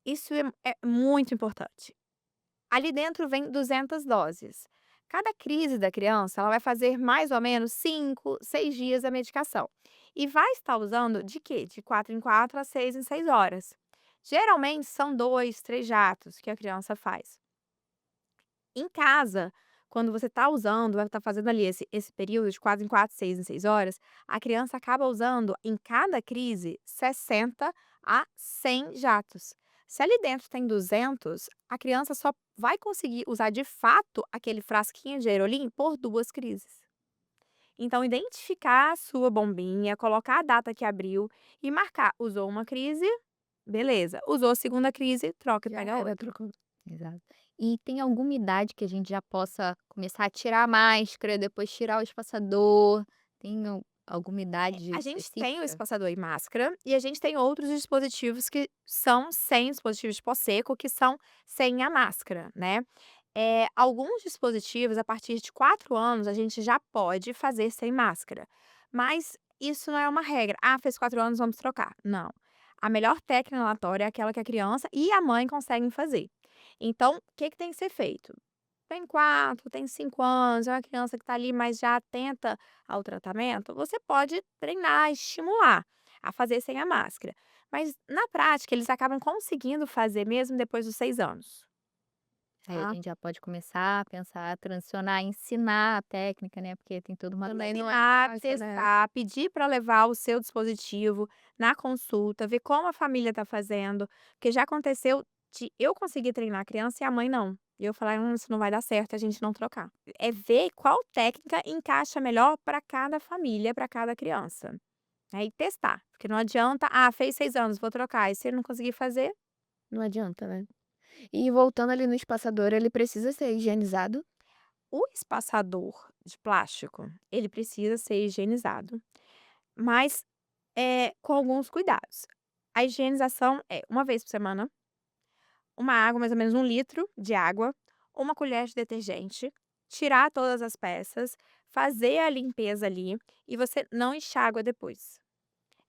isso é muito importante. Ali dentro vem 200 doses. Cada crise da criança, ela vai fazer mais ou menos 5, 6 dias a medicação. E vai estar usando de quê? De 4 em 4 a 6 em 6 horas. Geralmente são 2, 3 jatos que a criança faz. Em casa, quando você está usando, vai estar fazendo ali esse período de 4 em 4, 6 em 6 horas, a criança acaba usando em cada crise 60 a 100 jatos. Se ali dentro tem 200, a criança só vai conseguir usar de fato aquele frasquinho de aerolim por 2 crises. Então, identificar a sua bombinha, colocar a data que abriu e marcar. Usou uma crise, beleza. Usou a segunda crise, troca e já pega era, outra. trocou. Exato. E tem alguma idade que a gente já possa começar a tirar a máscara, depois tirar o espaçador? Tem alguma idade A gente tem o específica? espaçador e máscara, e a gente tem outros dispositivos que são sem dispositivos de pó seco, que são sem a máscara, né. Alguns dispositivos, a partir de 4 anos, a gente já pode fazer sem máscara, mas isso não é uma regra. "Ah, fez 4 anos, vamos trocar", não. A melhor técnica inalatória é aquela que a criança e a mãe conseguem fazer. Então, o que que tem que ser feito? Tem 4, tem 5 anos, é uma criança que está ali, mas já atenta ao tratamento, você pode treinar, estimular a fazer sem a máscara. Mas na prática, eles acabam conseguindo fazer mesmo depois dos 6 anos, Aí a tá. gente já pode começar a pensar, transicionar, ensinar a técnica, né, porque tem toda uma também não é Ensinar, fácil, né. testar, pedir para levar o seu dispositivo na consulta, ver como a família está fazendo, porque já aconteceu de eu conseguir treinar a criança e a mãe não. E eu falar: isso não vai dar certo, a gente não trocar". É ver qual técnica encaixa melhor para cada família, para cada criança. Aí testar, porque não adianta: "Ah, fez 6 anos, vou trocar", e se não conseguir fazer, Não adianta, né. E voltando ali no espaçador, ele precisa ser higienizado? o espaçador de plástico, ele precisa ser higienizado, mas com alguns cuidados. A higienização é uma vez por semana, uma água, mais ou menos 1 litro de água, uma colher de detergente, tirar todas as peças, fazer a limpeza ali e você não enxágua depois.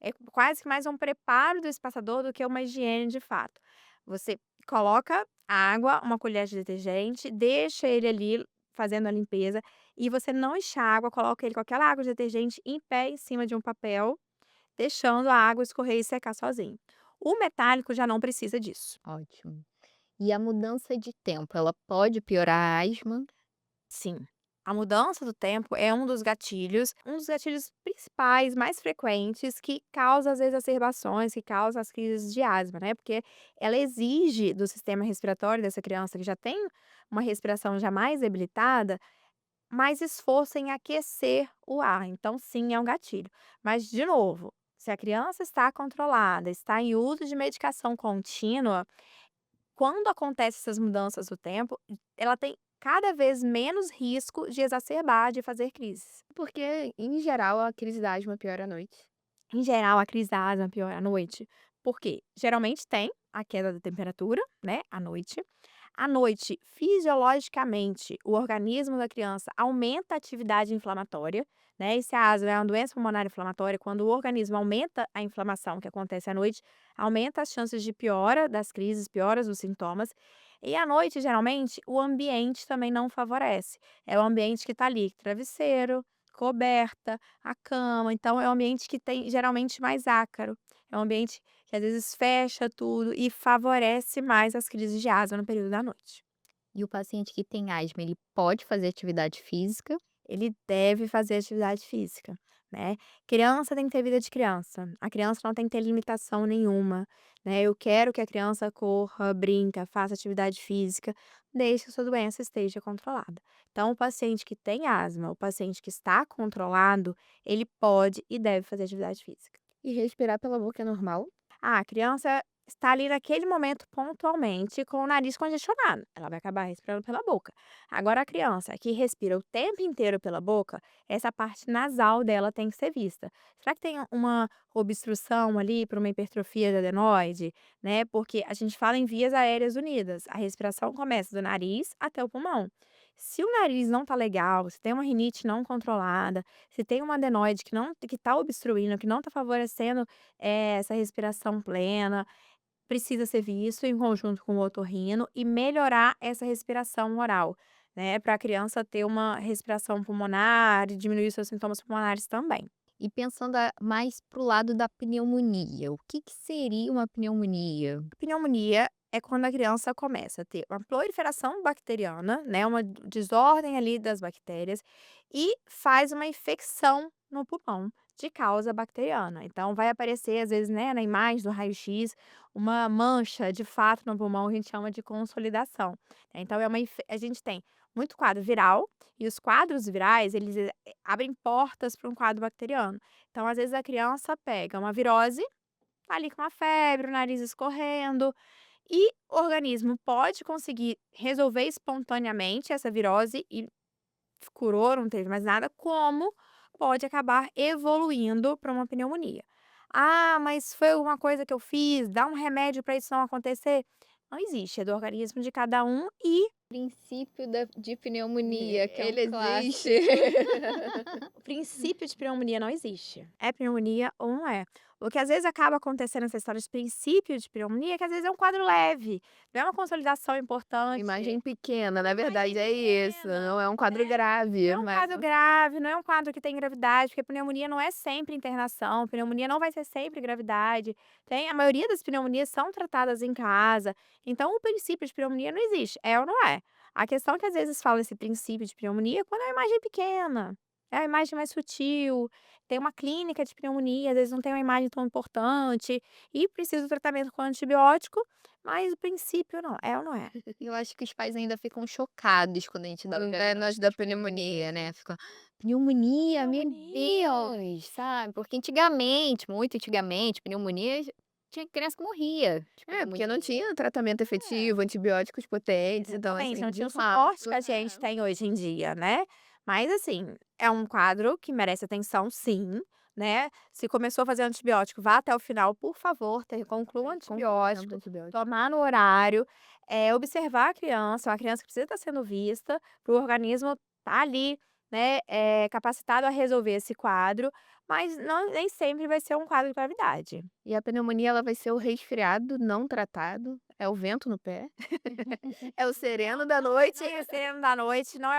É quase que mais um preparo do espaçador do que uma higiene de fato. Você coloca água, uma colher de detergente, deixa ele ali fazendo a limpeza e você não enxágua, coloca ele com aquela água de detergente em pé em cima de um papel, deixando a água escorrer e secar sozinho. O metálico já não precisa disso. Ótimo. E a mudança de tempo, ela pode piorar a asma? Sim, a mudança do tempo é um dos gatilhos principais, mais frequentes, que causa as exacerbações, que causa as crises de asma, né? Porque ela exige do sistema respiratório dessa criança que já tem uma respiração já mais debilitada, mais esforço em aquecer o ar. Então, sim, é um gatilho. Mas, de novo, se a criança está controlada, está em uso de medicação contínua, quando acontecem essas mudanças do tempo, ela tem cada vez menos risco de exacerbar, de fazer crises. Porque, em geral, a crise da asma piora à noite. Em geral, a crise da asma piora à noite, porque geralmente tem a queda da temperatura, né, à noite. À noite, fisiologicamente, o organismo da criança aumenta a atividade inflamatória, né? E se a asma é uma doença pulmonar inflamatória, quando o organismo aumenta a inflamação que acontece à noite, aumenta as chances de piora das crises, pioras dos sintomas. E à noite, geralmente, o ambiente também não favorece. É o ambiente que está ali, travesseiro, coberta, a cama. Então, é um ambiente que tem geralmente mais ácaro. É um ambiente que às vezes fecha tudo e favorece mais as crises de asma no período da noite. E o paciente que tem asma, ele pode fazer atividade física? Ele deve fazer atividade física, né. Criança tem que ter vida de criança, a criança não tem que ter limitação nenhuma, né. Eu quero que a criança corra, brinca, faça atividade física, desde que a sua doença esteja controlada. Então o paciente que tem asma, o paciente que está controlado, ele pode e deve fazer atividade física. E respirar pela boca é normal? A criança está ali naquele momento pontualmente com o nariz congestionado, ela vai acabar respirando pela boca. Agora a criança que respira o tempo inteiro pela boca, essa parte nasal dela tem que ser vista. Será que tem uma obstrução ali por uma hipertrofia de adenoide, né? Porque a gente fala em vias aéreas unidas, a respiração começa do nariz até o pulmão. Se o nariz não tá legal, se tem uma rinite não controlada, se tem uma adenoide que tá obstruindo, que não tá favorecendo essa respiração plena, precisa ser visto em conjunto com o otorrino e melhorar essa respiração oral, né, para a criança ter uma respiração pulmonar e diminuir os seus sintomas pulmonares também. E pensando mais pro lado da pneumonia, o que que seria uma pneumonia? Pneumonia é quando a criança começa a ter uma proliferação bacteriana, né, uma desordem ali das bactérias e faz uma infecção no pulmão de causa bacteriana. Então vai aparecer às vezes, né, na imagem do raio-x, uma mancha de fato no pulmão, a gente chama de consolidação, né. Então é uma a gente tem muito quadro viral e os quadros virais, eles abrem portas para um quadro bacteriano. Então às vezes a criança pega uma virose, tá ali com uma febre, o nariz escorrendo, e o organismo pode conseguir resolver espontaneamente essa virose e curou, não teve mais nada, como pode acabar evoluindo para uma pneumonia. "Ah, mas foi uma coisa que eu fiz, dá um remédio para isso não acontecer?" Não existe, é do organismo de cada um e Princípio de pneumonia, que é um ele existe. clássico. O princípio de pneumonia não existe. É pneumonia ou não é. O que às vezes acaba acontecendo nessa história de princípio de pneumonia, é que às vezes é um quadro leve, não é uma consolidação importante. Imagem pequena, na verdade Imagem é isso, pequena, não é um quadro grave, não é um mas quadro grave, não é um quadro que tem gravidade, porque pneumonia não é sempre internação, pneumonia não vai ser sempre gravidade. Tem a maioria das pneumonias são tratadas em casa, então o princípio de pneumonia não existe, é ou não é. A questão é que às vezes fala esse princípio de pneumonia quando é uma imagem pequena, é a imagem mais sutil, tem uma clínica de pneumonia, às vezes não tem uma imagem tão importante e precisa do tratamento com antibiótico, mas o princípio não, é ou não é? eu acho que os pais ainda ficam chocados quando a gente dá o diagnóstico da pneumonia, né, ficam: "Pneumonia, meu Pneumonia. Deus", sabe, porque antigamente, muito antigamente, pneumonia tinha criança que morria, tipo, É, porque muito não tinha tratamento é. efetivo, antibióticos potentes, então Exatamente, assim, não de tinha o suporte fato que a gente tem hoje em dia, né. Mas assim, é um quadro que merece atenção sim, né. Se começou a fazer antibiótico, vá até o final, por favor, conclua o Complemento antibiótico, antibiótico. tomar no horário, observar a criança, uma criança que precisa estar sendo vista, para o organismo estar ali, né, capacitado a resolver esse quadro, mas nem sempre vai ser um quadro de gravidade. E a pneumonia, ela vai ser o resfriado não tratado, é o vento no pé, é o sereno da noite. Não é o sereno da noite, não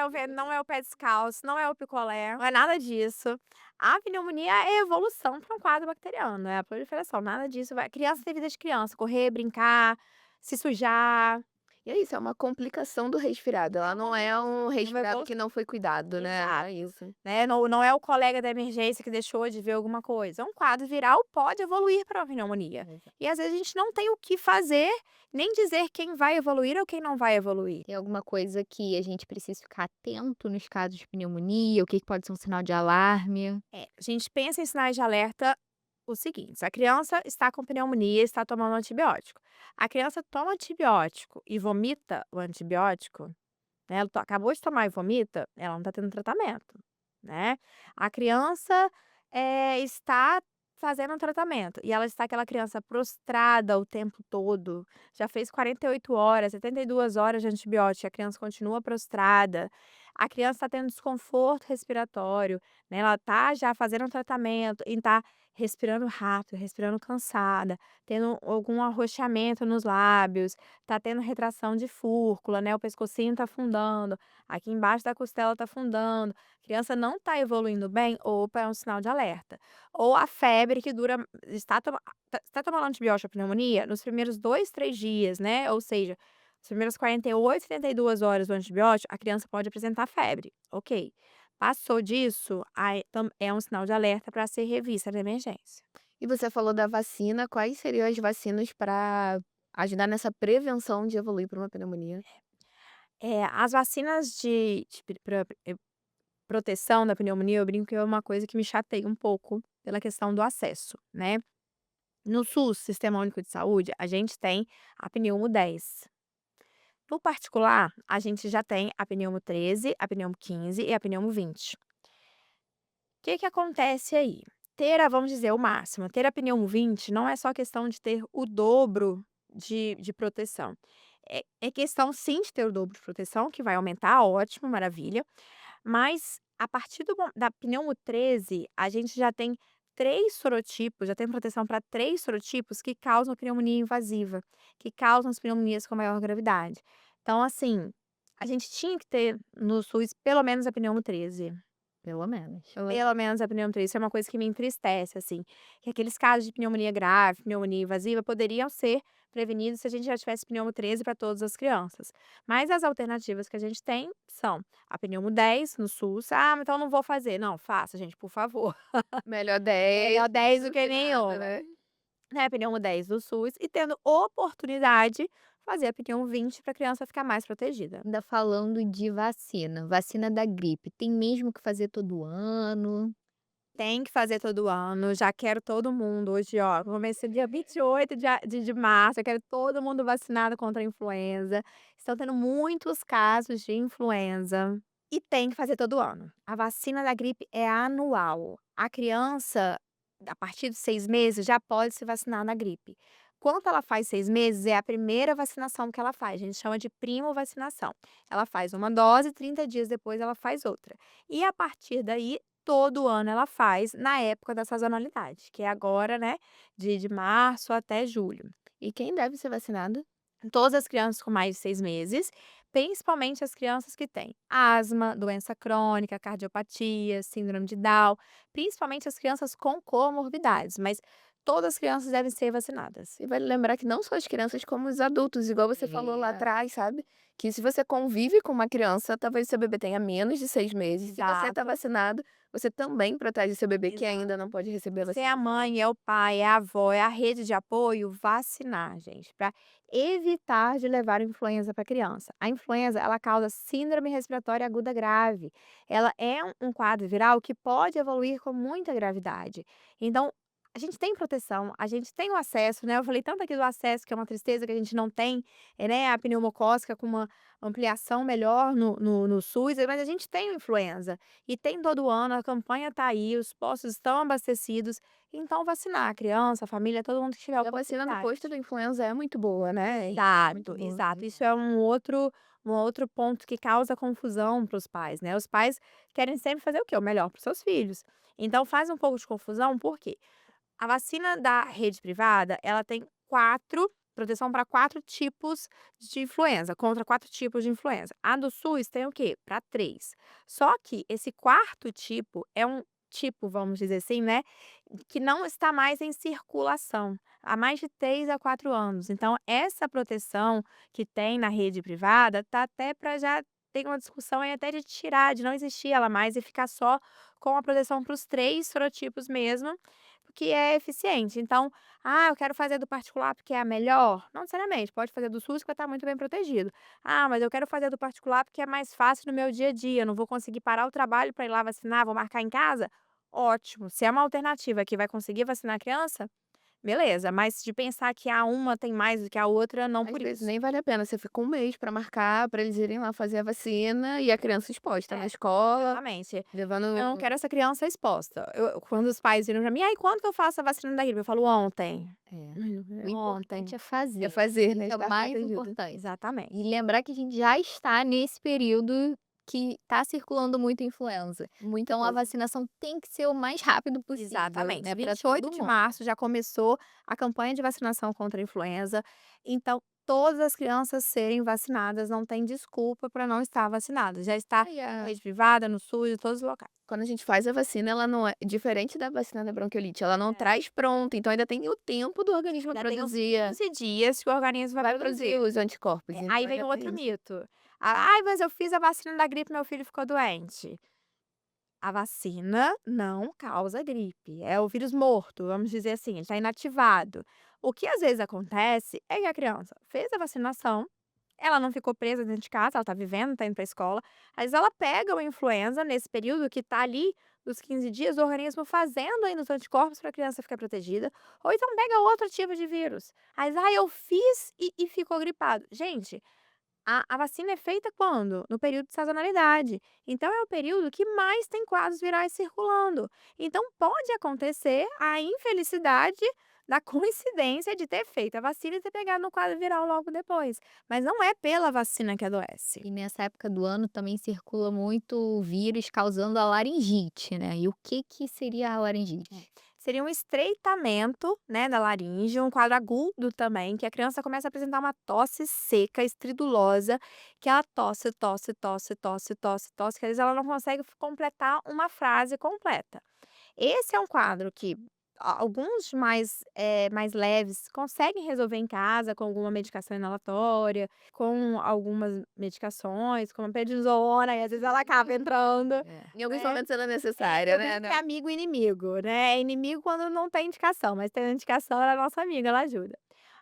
é o pé descalço, não é o picolé, não é nada disso. A pneumonia é evolução para um quadro bacteriano, é a proliferação, nada disso vai criança tem vida de criança, correr, brincar, se sujar, E é isso, é uma complicação do resfriado, ela não é um é uma resfriado evolu que não foi cuidado, né, exato, é isso. né, não é o colega da emergência que deixou de ver alguma coisa, um quadro viral pode evoluir para uma pneumonia. E às vezes a gente não tem o que fazer, nem dizer quem vai evoluir ou quem não vai evoluir. Tem alguma coisa que a gente precisa ficar atento nos casos de pneumonia, o que que pode ser um sinal de alarme? A gente pensa em sinais de alerta os seguintes: a criança está com pneumonia e está tomando antibiótico. A criança toma antibiótico e vomita o antibiótico, né? Ela acabou de tomar e vomita, ela não está tendo tratamento, né? A criança está fazendo um tratamento e ela está aquela criança prostrada o tempo todo, já fez 48 horas, 72 horas de antibiótico, e a criança continua prostrada. A criança está tendo desconforto respiratório, né? Ela está já fazendo um tratamento e está respirando rápido, respirando cansada, tendo algum arroxeamento nos lábios, tá tendo retração de fúrcula, né, o pescocinho tá afundando, aqui embaixo da costela tá afundando, criança não tá evoluindo bem, opa, é um sinal de alerta. Ou a febre que dura está tomando antibiótico para pneumonia, nos primeiros 2, 3 dias, né, ou seja, as primeiras 48, 72 horas do antibiótico, a criança pode apresentar febre, ok. Passou disso, aí é um sinal de alerta para ser revista na emergência. E você falou da vacina, quais seriam as vacinas para ajudar nessa prevenção de evoluir para uma pneumonia? As vacinas de proteção da pneumonia, eu brinco que é uma coisa que me chateia um pouco pela questão do acesso, né. No SUS, Sistema Único de Saúde, a gente tem a Pneumo 10. No particular, a gente já tem a Pneumo 13, a Pneumo 15 e a Pneumo 20. O que que acontece aí? Vamos dizer, o máximo, ter a Pneumo 20 não é só questão de ter o dobro de proteção. É questão sim de ter o dobro de proteção, que vai aumentar, ótimo, maravilha. Mas a partir da pneumo 13, a gente já tem 3 sorotipos, já tem proteção para 3 sorotipos que causam pneumonia invasiva, que causam as pneumonias com maior gravidade. Então, assim, a gente tinha que ter no SUS pelo menos a pneumo 13. Pelo menos. Pelo menos a pneumo 13, isso é uma coisa que me entristece, assim, que aqueles casos de pneumonia grave, pneumonia invasiva, poderiam ser prevenidos se a gente já tivesse pneumo 13 para todas as crianças. Mas as alternativas que a gente tem são a pneumo 10 no SUS. "Ah, então não vou fazer". Não, faça gente, por favor. Melhor 10 Melhor 10 do do que que nada, nenhuma, né. né, pneumo 10 do SUS e tendo oportunidade, fazer a pneumo 20 para a criança ficar mais protegida. Ainda falando de vacina, vacina da gripe, tem mesmo que fazer todo ano? Tem que fazer todo ano, já quero todo mundo hoje, ó, comecei dia 28 de março, eu quero todo mundo vacinado contra a influenza. Estão tendo muitos casos de influenza e tem que fazer todo ano. A vacina da gripe é anual. A criança, a partir de 6 meses, já pode se vacinar na gripe. Quando ela faz 6 meses, é a primeira vacinação que ela faz, a gente chama de primo-vacinação. Ela faz uma dose, 30 dias depois ela faz outra. E a partir daí, todo ano ela faz na época da sazonalidade, que é agora, né, de março até julho. E quem deve ser vacinado? Todas as crianças com mais de 6 meses, principalmente as crianças que têm asma, doença crônica, cardiopatia, síndrome de Down, principalmente as crianças com comorbidades, mas todas as crianças devem ser vacinadas. E vale lembrar que não só as crianças, como os adultos, igual você falou lá É. atrás, sabe, que se você convive com uma criança, talvez seu bebê tenha menos de 6 meses, se você tá Exato, vacinado, você também protege seu bebê que ainda exato. não pode receber a Se é a vacinação. mãe, é o pai, é a avó, é a rede de apoio, vacinar, gente, para evitar de levar influenza para a criança. A influenza, ela causa síndrome respiratória aguda grave. Ela é um quadro viral que pode evoluir com muita gravidade. Então, a gente tem proteção, a gente tem o acesso, né, eu falei tanto aqui do acesso, que é uma tristeza que a gente não tem, né, a pneumocócica com uma ampliação melhor no SUS, mas a gente tem o influenza, e tem todo ano, a campanha está aí, os postos estão abastecidos, então vacinar a criança, a família, todo mundo que tiver E a vacina no oportunidade. posto da influenza é muito boa, né, muito Exato, boa. exato. Isso é um outro ponto que causa confusão para os pais, né. Os pais querem sempre fazer o quê? O melhor para os seus filhos. Então faz um pouco de confusão, por quê? A vacina da rede privada, ela tem 4 proteção para 4 tipos de influenza, contra 4 tipos de influenza. A do SUS tem o quê? Para 3. Só que esse quarto tipo é um tipo, vamos dizer assim, né, que não está mais em circulação há mais de 3 a 4 anos. Então essa proteção que tem na rede privada tá até para já tem uma discussão aí até de tirar, de não existir ela mais e ficar só com a proteção para os 3 serotipos mesmo, que é eficiente. Então, eu quero fazer do particular porque é a melhor? Não necessariamente, pode fazer do SUS que vai estar muito bem protegido. Mas eu quero fazer do particular porque é mais fácil no meu dia a dia, eu não vou conseguir parar o trabalho para ir lá vacinar, vou marcar em casa? Ótimo, se é uma alternativa que vai conseguir vacinar a criança, beleza, mas de pensar que a uma tem mais do que a outra, não Às por vezes isso. nem vale a pena, você fica um mês pra marcar, pra eles irem lá fazer a vacina e a criança exposta na É, escola, exatamente. Eu não levando quero essa criança exposta. Quando os pais viram pra mim: "Ai, quando que eu faço a vacina da gripe?" Eu falo: "Ontem, é. O ontem". importante é fazer, É fazer, né, isso é o estar mais protegido. importante. Exatamente. E lembrar que a gente já está nesse período que tá circulando muito influenza. Muita Então a coisa. vacinação tem que ser o mais rápido possível, Exatamente. né, para 28 todo de mundo. março já começou a campanha de vacinação contra a influenza, então todas as crianças serem vacinadas, não tem desculpa para não estar vacinada. Já está Aí na a rede privada, no SUS, em todos os locais. Quando a gente faz a vacina, ela não é diferente da vacina da bronquiolite, ela não É. traz pronta, então ainda tem o tempo do organismo Ainda tem os produzir 15 dias que o organismo vai vai produzir produzir. os anticorpos, Aí então vem ainda o tem outro isso. mito: Ai, mas eu fiz a vacina da gripe, meu filho ficou doente". A vacina não causa gripe, é o vírus morto, vamos dizer assim, ele está inativado. O que às vezes acontece é que a criança fez a vacinação, ela não ficou presa dentro de casa, ela está vivendo, está indo para a escola, às vezes ela pega o influenza nesse período que está ali dos 15 dias, o organismo fazendo ainda os anticorpos para a criança ficar protegida, ou então pega outro tipo de vírus. Aí, eu fiz e ficou gripado. Gente, a vacina é feita quando? No período de sazonalidade. Então é o período que mais tem quadros virais circulando. Então pode acontecer a infelicidade da coincidência de ter feito a vacina e ter pegado no quadro viral logo depois. Mas não é pela vacina que adoece. E nessa época do ano também circula muito vírus causando a laringite, né, e o que que seria a laringite? Seria um estreitamento, né, da laringe, um quadro agudo também, que a criança começa a apresentar uma tosse seca, estridulosa, que ela tosse, tosse, tosse, tosse, tosse, tosse, que às vezes ela não consegue completar uma frase completa. Esse é um quadro que alguns mais leves conseguem resolver em casa com alguma medicação inalatória, com algumas medicações, como a prednisona, e às vezes ela acaba entrando, É. Em alguns né. momentos ela é necessária, Eu né, brinco que não. é amigo e inimigo, né, é inimigo quando não tem indicação, mas tem indicação, ela é nossa amiga, ela ajuda.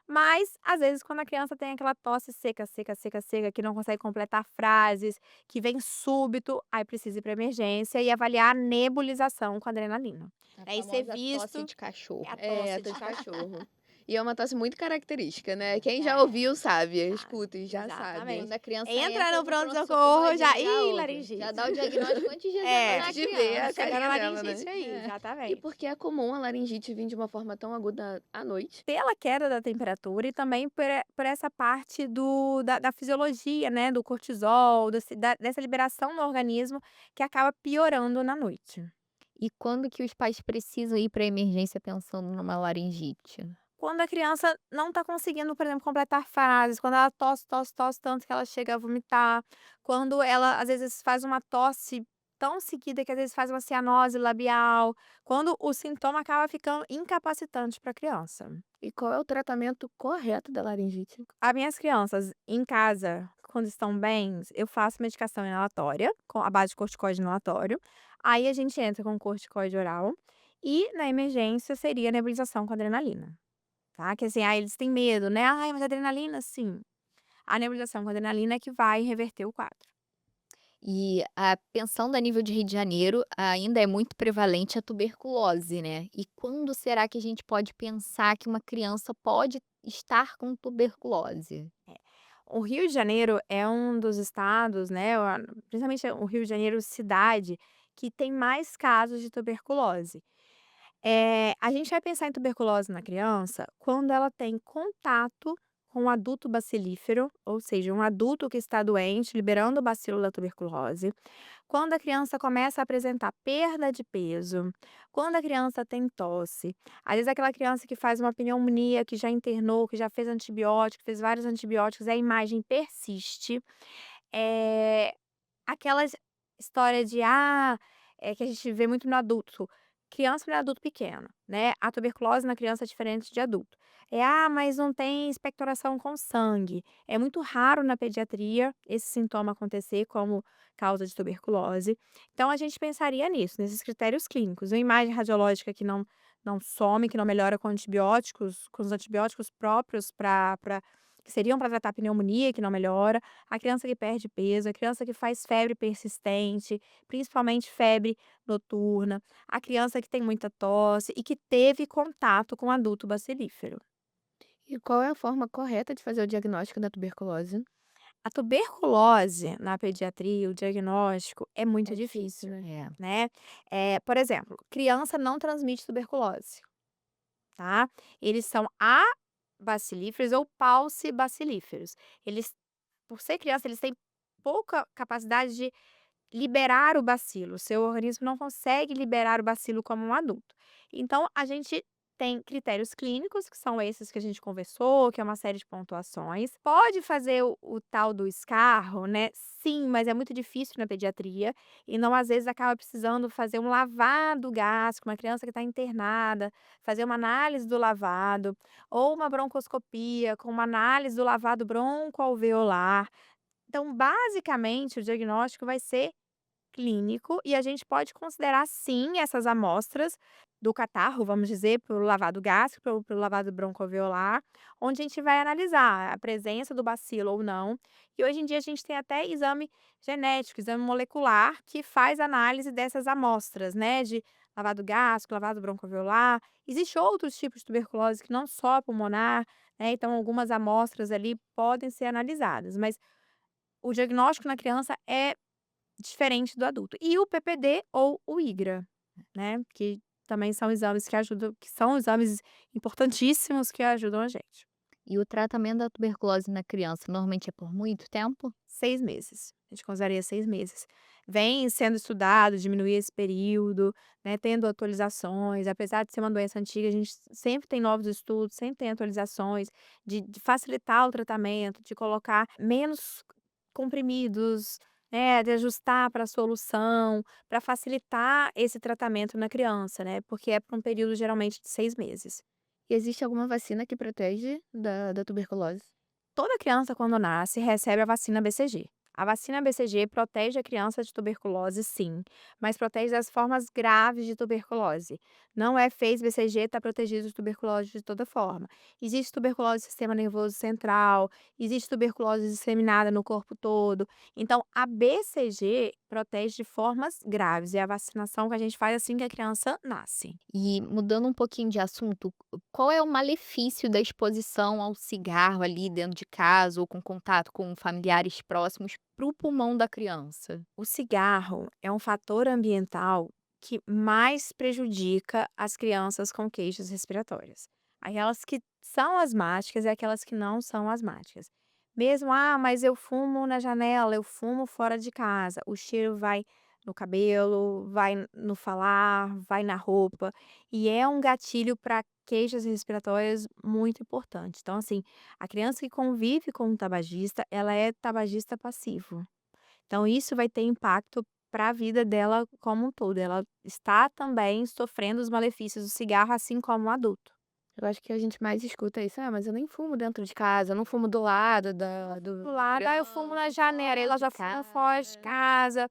Mas, às vezes, quando a criança tem aquela tosse seca, seca, seca, seca, que não consegue completar frases, que vem súbito, aí precisa ir para emergência e avaliar a nebulização com adrenalina. A Aí ser famosa tosse visto de cachorro. é a É, a tosse de tosse de cachorro. cachorro. E é uma tosse muito característica, né, quem já É, ouviu sabe, sabe, escuta e já sabe. exatamente. Quando a criança Entra entra no no pronto-socorro, a pronto-socorro, gente já já "Ih, ouve, já laringite". dá o diagnóstico antes de É, examinar a antes criança. de ver Tá a chegando a chegando a dela, né. laringite aí, É. E exatamente. porque é comum a laringite vir de uma forma tão aguda à noite. Pela queda da temperatura e também por essa parte da fisiologia, né, do cortisol, dessa liberação no organismo que acaba piorando na noite. E quando que os pais precisam ir para emergência pensando numa laringite? Quando a criança não está conseguindo, por exemplo, completar frases, quando ela tosse, tosse, tosse tanto que ela chega a vomitar, quando ela, às vezes, faz uma tosse tão seguida que, às vezes, faz uma cianose labial, quando o sintoma acaba ficando incapacitante para a criança. E qual é o tratamento correto da laringite? As minhas crianças em casa, quando estão bem, eu faço medicação inalatória, com a base de corticoide inalatório. Aí a gente entra com corticoide oral. E na emergência seria nebulização com adrenalina, tá? Que assim, eles têm medo, né? Ai, mas adrenalina, sim. A nebulização com adrenalina é que vai reverter o quadro. E, pensando a nível de Rio de Janeiro, ainda é muito prevalente a tuberculose, né. E quando será que a gente pode pensar que uma criança pode estar com tuberculose? O Rio de Janeiro é um dos estados, né, principalmente o Rio de Janeiro cidade, que tem mais casos de tuberculose. A gente vai pensar em tuberculose na criança quando ela tem contato com um adulto bacilífero, ou seja, um adulto que está doente, liberando o bacilo da tuberculose. Quando a criança começa a apresentar perda de peso, quando a criança tem tosse, às vezes aquela criança que faz uma pneumonia, que já internou, que já fez antibiótico, fez vários antibióticos, e a imagem persiste. É aquelas história de, que a gente vê muito no adulto, criança para adulto pequeno, né, a tuberculose na criança é diferente de adulto. Mas não tem expectoração com sangue. É muito raro na pediatria esse sintoma acontecer como causa de tuberculose. Então a gente pensaria nisso, nesses critérios clínicos. Uma imagem radiológica que não some, que não melhora com os antibióticos próprios para que seriam para tratar pneumonia, que não melhora, a criança que perde peso, a criança que faz febre persistente, principalmente febre noturna, a criança que tem muita tosse e que teve contato com adulto bacilífero. E qual é a forma correta de fazer o diagnóstico da tuberculose? A tuberculose na pediatria, o diagnóstico é muito É difícil, difícil, né? É. né. Por exemplo, criança não transmite tuberculose, tá. Eles são abacilíferos ou paucibacilíferos. Eles, por ser criança, eles têm pouca capacidade de liberar o bacilo, o seu organismo não consegue liberar o bacilo como um adulto. Então, a gente tem critérios clínicos, que são esses que a gente conversou, que é uma série de pontuações. Pode fazer o tal do escarro, né? Sim, mas é muito difícil na pediatria. E não, às vezes, acaba precisando fazer um lavado gástrico, uma criança que está internada, fazer uma análise do lavado, ou uma broncoscopia com uma análise do lavado broncoalveolar. Então, basicamente, o diagnóstico vai ser clínico e a gente pode considerar sim essas amostras do catarro, vamos dizer, para o lavado gástrico, para o lavado broncoalveolar, onde a gente vai analisar a presença do bacilo ou não. E hoje em dia a gente tem até exame genético, exame molecular, que faz análise dessas amostras, né, de lavado gástrico, lavado broncoalveolar. Existem outros tipos de tuberculose que não só a pulmonar, né, então algumas amostras ali podem ser analisadas, mas o diagnóstico na criança é diferente do adulto. E o PPD ou o IGRA, né, que também são exames que ajudam, que são exames importantíssimos que ajudam a gente. E o tratamento da tuberculose na criança normalmente é por muito tempo? 6 meses, a gente consideraria 6 meses. Vem sendo estudado diminuir esse período, né, tendo atualizações, apesar de ser uma doença antiga, a gente sempre tem novos estudos, sempre tem atualizações de facilitar o tratamento, de colocar menos comprimidos, né, de ajustar para a solução, para facilitar esse tratamento na criança, né, porque é por um período geralmente de 6 meses. E existe alguma vacina que protege da tuberculose? Toda criança, quando nasce, recebe a vacina BCG. A vacina BCG protege a criança de tuberculose, sim, mas protege das formas graves de tuberculose. Não é fez BCG, está protegido de tuberculose de toda forma. Existe tuberculose do sistema nervoso central, existe tuberculose disseminada no corpo todo. Então, a BCG protege de formas graves. É a vacinação que a gente faz assim que a criança nasce. E mudando um pouquinho de assunto, qual é o malefício da exposição ao cigarro ali dentro de casa ou com contato com familiares próximos para o pulmão da criança? O cigarro é um fator ambiental que mais prejudica as crianças com queixas respiratórias. Aquelas que são asmáticas e aquelas que não são asmáticas. Mesmo, mas eu fumo na janela, eu fumo fora de casa. O cheiro vai no cabelo, vai no falar, vai na roupa. E é um gatilho para queixas respiratórias muito importante. Então, assim, a criança que convive com um tabagista, ela é tabagista passivo. Então isso vai ter impacto para a vida dela como um todo, ela está também sofrendo os malefícios do cigarro, assim como o adulto. Eu acho que a gente mais escuta isso: "Ah, mas eu nem fumo dentro de casa, eu não fumo do lado da do Do lado: "Ah, eu fumo na branco, janela", fora ela de já fuma fora de casa". casa.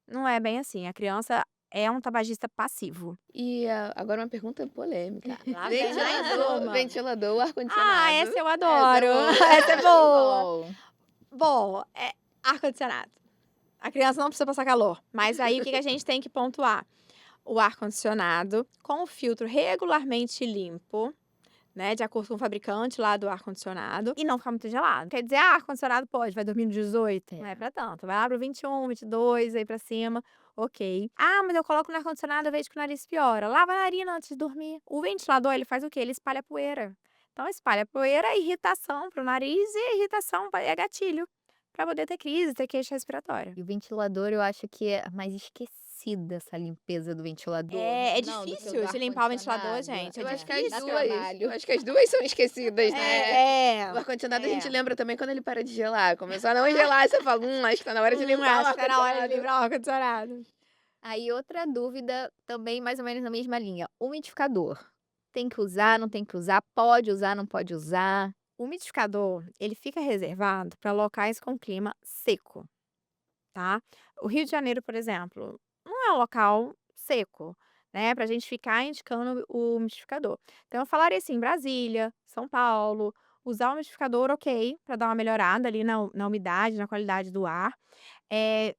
Não é bem assim, a criança é um tabagista passivo. E, agora uma pergunta polêmica. Lá vem mais Ventilador uma. ventilador ou ar-condicionado? Essa eu Essa é adoro, boa, essa é essa é boa. bom. Bom, ar-condicionado. A criança não precisa passar calor. Mas aí o que que a gente tem que pontuar? O ar-condicionado com o filtro regularmente limpo, né, de acordo com o fabricante lá do ar-condicionado, e não ficar muito gelado. Quer dizer, ar-condicionado pode, vai dormir no 18? Não é pra tanto. Vai lá pro 21, 22, aí pra cima, ok. Ah, mas eu coloco no ar-condicionado, eu vejo que o nariz piora. Lava a narina antes de dormir. O ventilador, ele faz o quê? Ele espalha poeira. Então, espalha poeira, é irritação pro nariz e irritação é gatilho pra poder ter crise, ter queixa respiratória. E o ventilador, eu acho que é mais esquecida essa limpeza do ventilador, É não do que difícil do de limpar o ventilador, ar-condicionado. gente, é Eu acho que difícil. as Dá duas. trabalho. Eu acho que as duas são esquecidas, né? É. O ar-condicionado a gente lembra também quando ele para de gelar. Começou a não gelar, você fala, acho que tá na hora de limpar o Acho que tá na hora de ar-condicionado. livrar o ar-condicionado. Aí outra dúvida, também mais ou menos na mesma linha, umidificador. Tem que usar, não tem que usar, pode usar, não pode usar? O umidificador, ele fica reservado para locais com clima seco, tá? O Rio de Janeiro, por exemplo, não é um local seco, né, pra gente ficar indicando o umidificador. Então eu falaria assim, Brasília, São Paulo, usar o umidificador, ok, para dar uma melhorada ali na umidade, na qualidade do ar,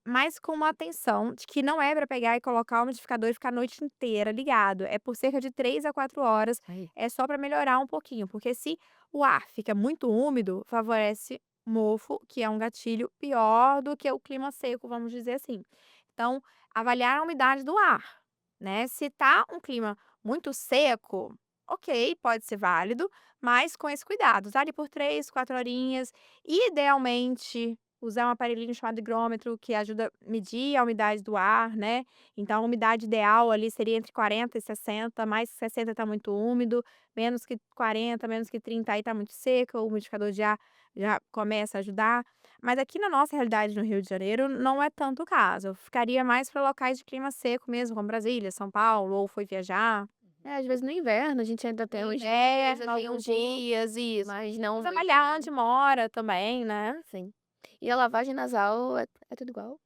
mas com uma atenção de que não é para pegar e colocar o umidificador e ficar a noite inteira ligado, é por cerca de 3 a 4 horas, Aí. é só para melhorar um pouquinho, porque se o ar fica muito úmido, favorece mofo, que é um gatilho pior do que o clima seco, vamos dizer assim. Então, avaliar a umidade do ar, né? Se tá um clima muito seco, ok, pode ser válido, mas com esse cuidado. Usar ali por 3, 4 horinhas. Idealmente, usar um aparelhinho chamado higrômetro, que ajuda a medir a umidade do ar, né? Então, a umidade ideal ali seria entre 40 e 60, mais que 60 está muito úmido, menos que 40, menos que 30 aí está muito seco, o umidificador já começa a ajudar. Mas aqui na nossa realidade no Rio de Janeiro não é tanto o caso. Eu ficaria mais para locais de clima seco mesmo, como Brasília, São Paulo, ou foi viajar. Às vezes no inverno a gente ainda tem uns É, dias, assim, alguns um pouco, dias, isso. mas não Mas muito, avaliar né? onde mora também, né? Sim. E a lavagem nasal é tudo igual?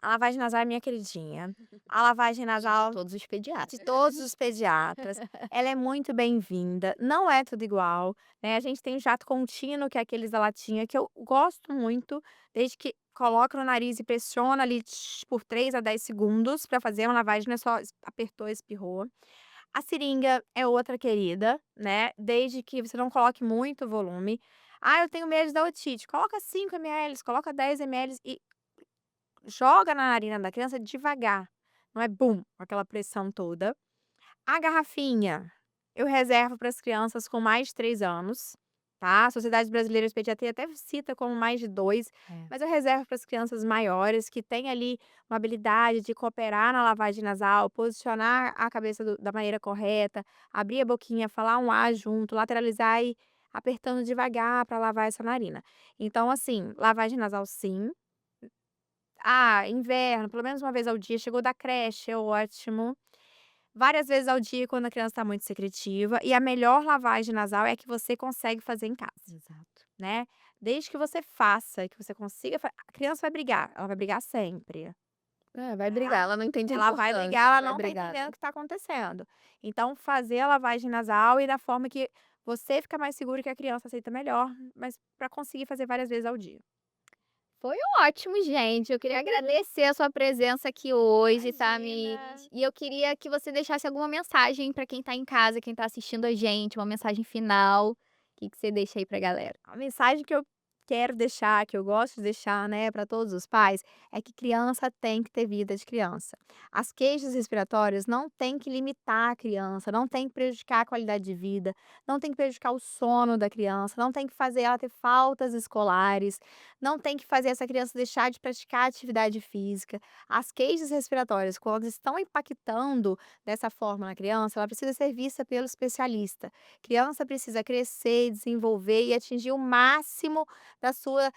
A lavagem nasal é minha queridinha. A lavagem nasal Todos os pediatras. de todos os pediatras, ela é muito bem-vinda, não é tudo igual, né, a gente tem o jato contínuo, que é aqueles da latinha, que eu gosto muito, desde que coloca no nariz e pressiona ali por 3 a 10 segundos para fazer uma lavagem, não é só apertou, espirrou. A seringa é outra querida, né, desde que você não coloque muito volume. "Ah, eu tenho medo da otite", coloca 5 ml, coloca 10 ml e joga na narina da criança devagar, não é bum, com aquela pressão toda. A garrafinha, eu reservo para as crianças com mais de 3 anos, tá. A Sociedade Brasileira de Pediatria até cita como mais de 2, É. mas eu reservo para as crianças maiores que têm ali uma habilidade de cooperar na lavagem nasal, posicionar a cabeça da maneira correta, abrir a boquinha, falar um "a" junto, lateralizar e apertando devagar para lavar essa narina. Então assim, lavagem nasal sim. Ah, inverno, pelo menos uma vez ao dia, chegou da creche, é ótimo. Várias vezes ao dia quando a criança está muito secretiva, e a melhor lavagem nasal é a que você consegue fazer em casa, Exato. né. Desde que você faça, que você consiga a criança vai brigar, ela vai brigar sempre, É, vai tá. brigar, ela não entende a Ela vai importância, brigar, ela vai não tá brigar, entendendo né. o que tá acontecendo. Então fazer a lavagem nasal e da forma que você fica mais seguro, que a criança aceita melhor, mas para conseguir fazer várias vezes ao dia. Foi ótimo, gente. Eu queria agradecer a sua presença aqui hoje, Imagina. Tami. E eu queria que você deixasse alguma mensagem para quem tá em casa, quem tá assistindo a gente, uma mensagem final. O que que você deixa aí pra galera? A mensagem que eu quero deixar, que eu gosto de deixar, né, para todos os pais, é que criança tem que ter vida de criança. As queixas respiratórias não tem que limitar a criança, não tem que prejudicar a qualidade de vida, não tem que prejudicar o sono da criança, não tem que fazer ela ter faltas escolares, não tem que fazer essa criança deixar de praticar atividade física. As queixas respiratórias, quando estão impactando dessa forma na criança, ela precisa ser vista pelo especialista. Criança precisa crescer, desenvolver e atingir o máximo da sua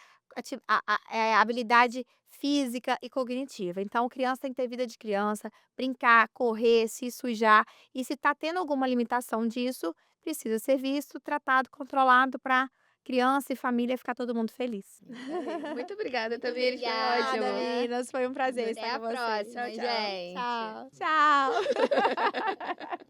habilidade física e cognitiva. Então, criança tem que ter vida de criança, brincar, correr, se sujar. E se está tendo alguma limitação disso, precisa ser visto, tratado, controlado para criança e família ficar todo mundo feliz. Muito obrigada, Muito Tamires, foi obrigada. ótimo. meninas, foi um prazer Até a próxima, Tchau, tchau. gente. Tchau. Tchau.